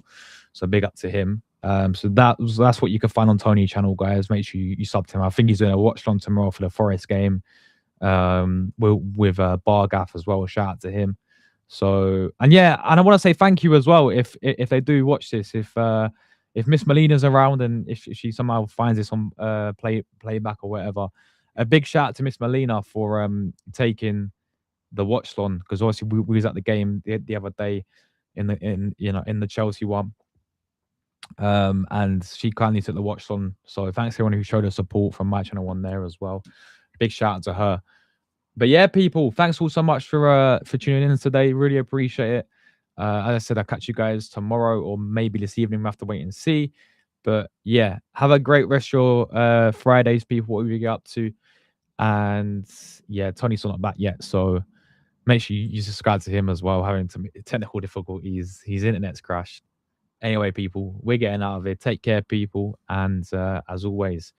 So big up to him. So that's what you can find on Tony's channel, guys. Make sure you sub to him. I think he's doing a watch on tomorrow for the Forest game. With Bargath as well. Shout out to him. So and I want to say thank you as well if they do watch this. If Miss Melina's around and if she somehow finds this on playback or whatever, a big shout out to Miss Melina for taking the watch on, because obviously we was at the game the other day in the Chelsea one. And she kindly took the watch on. So thanks to everyone who showed her support from my channel on there as well. Big shout out to her. But yeah, people, thanks all so much for tuning in today. Really appreciate it. As I said, I'll catch you guys tomorrow or maybe this evening. We'll have to wait and see. But yeah, have a great rest of your Fridays, people, what we get up to. And yeah, Tony's still not back yet. So make sure you subscribe to him as well. Having some technical difficulties. His internet's crashed. Anyway, people, we're getting out of it. Take care, people. And as always,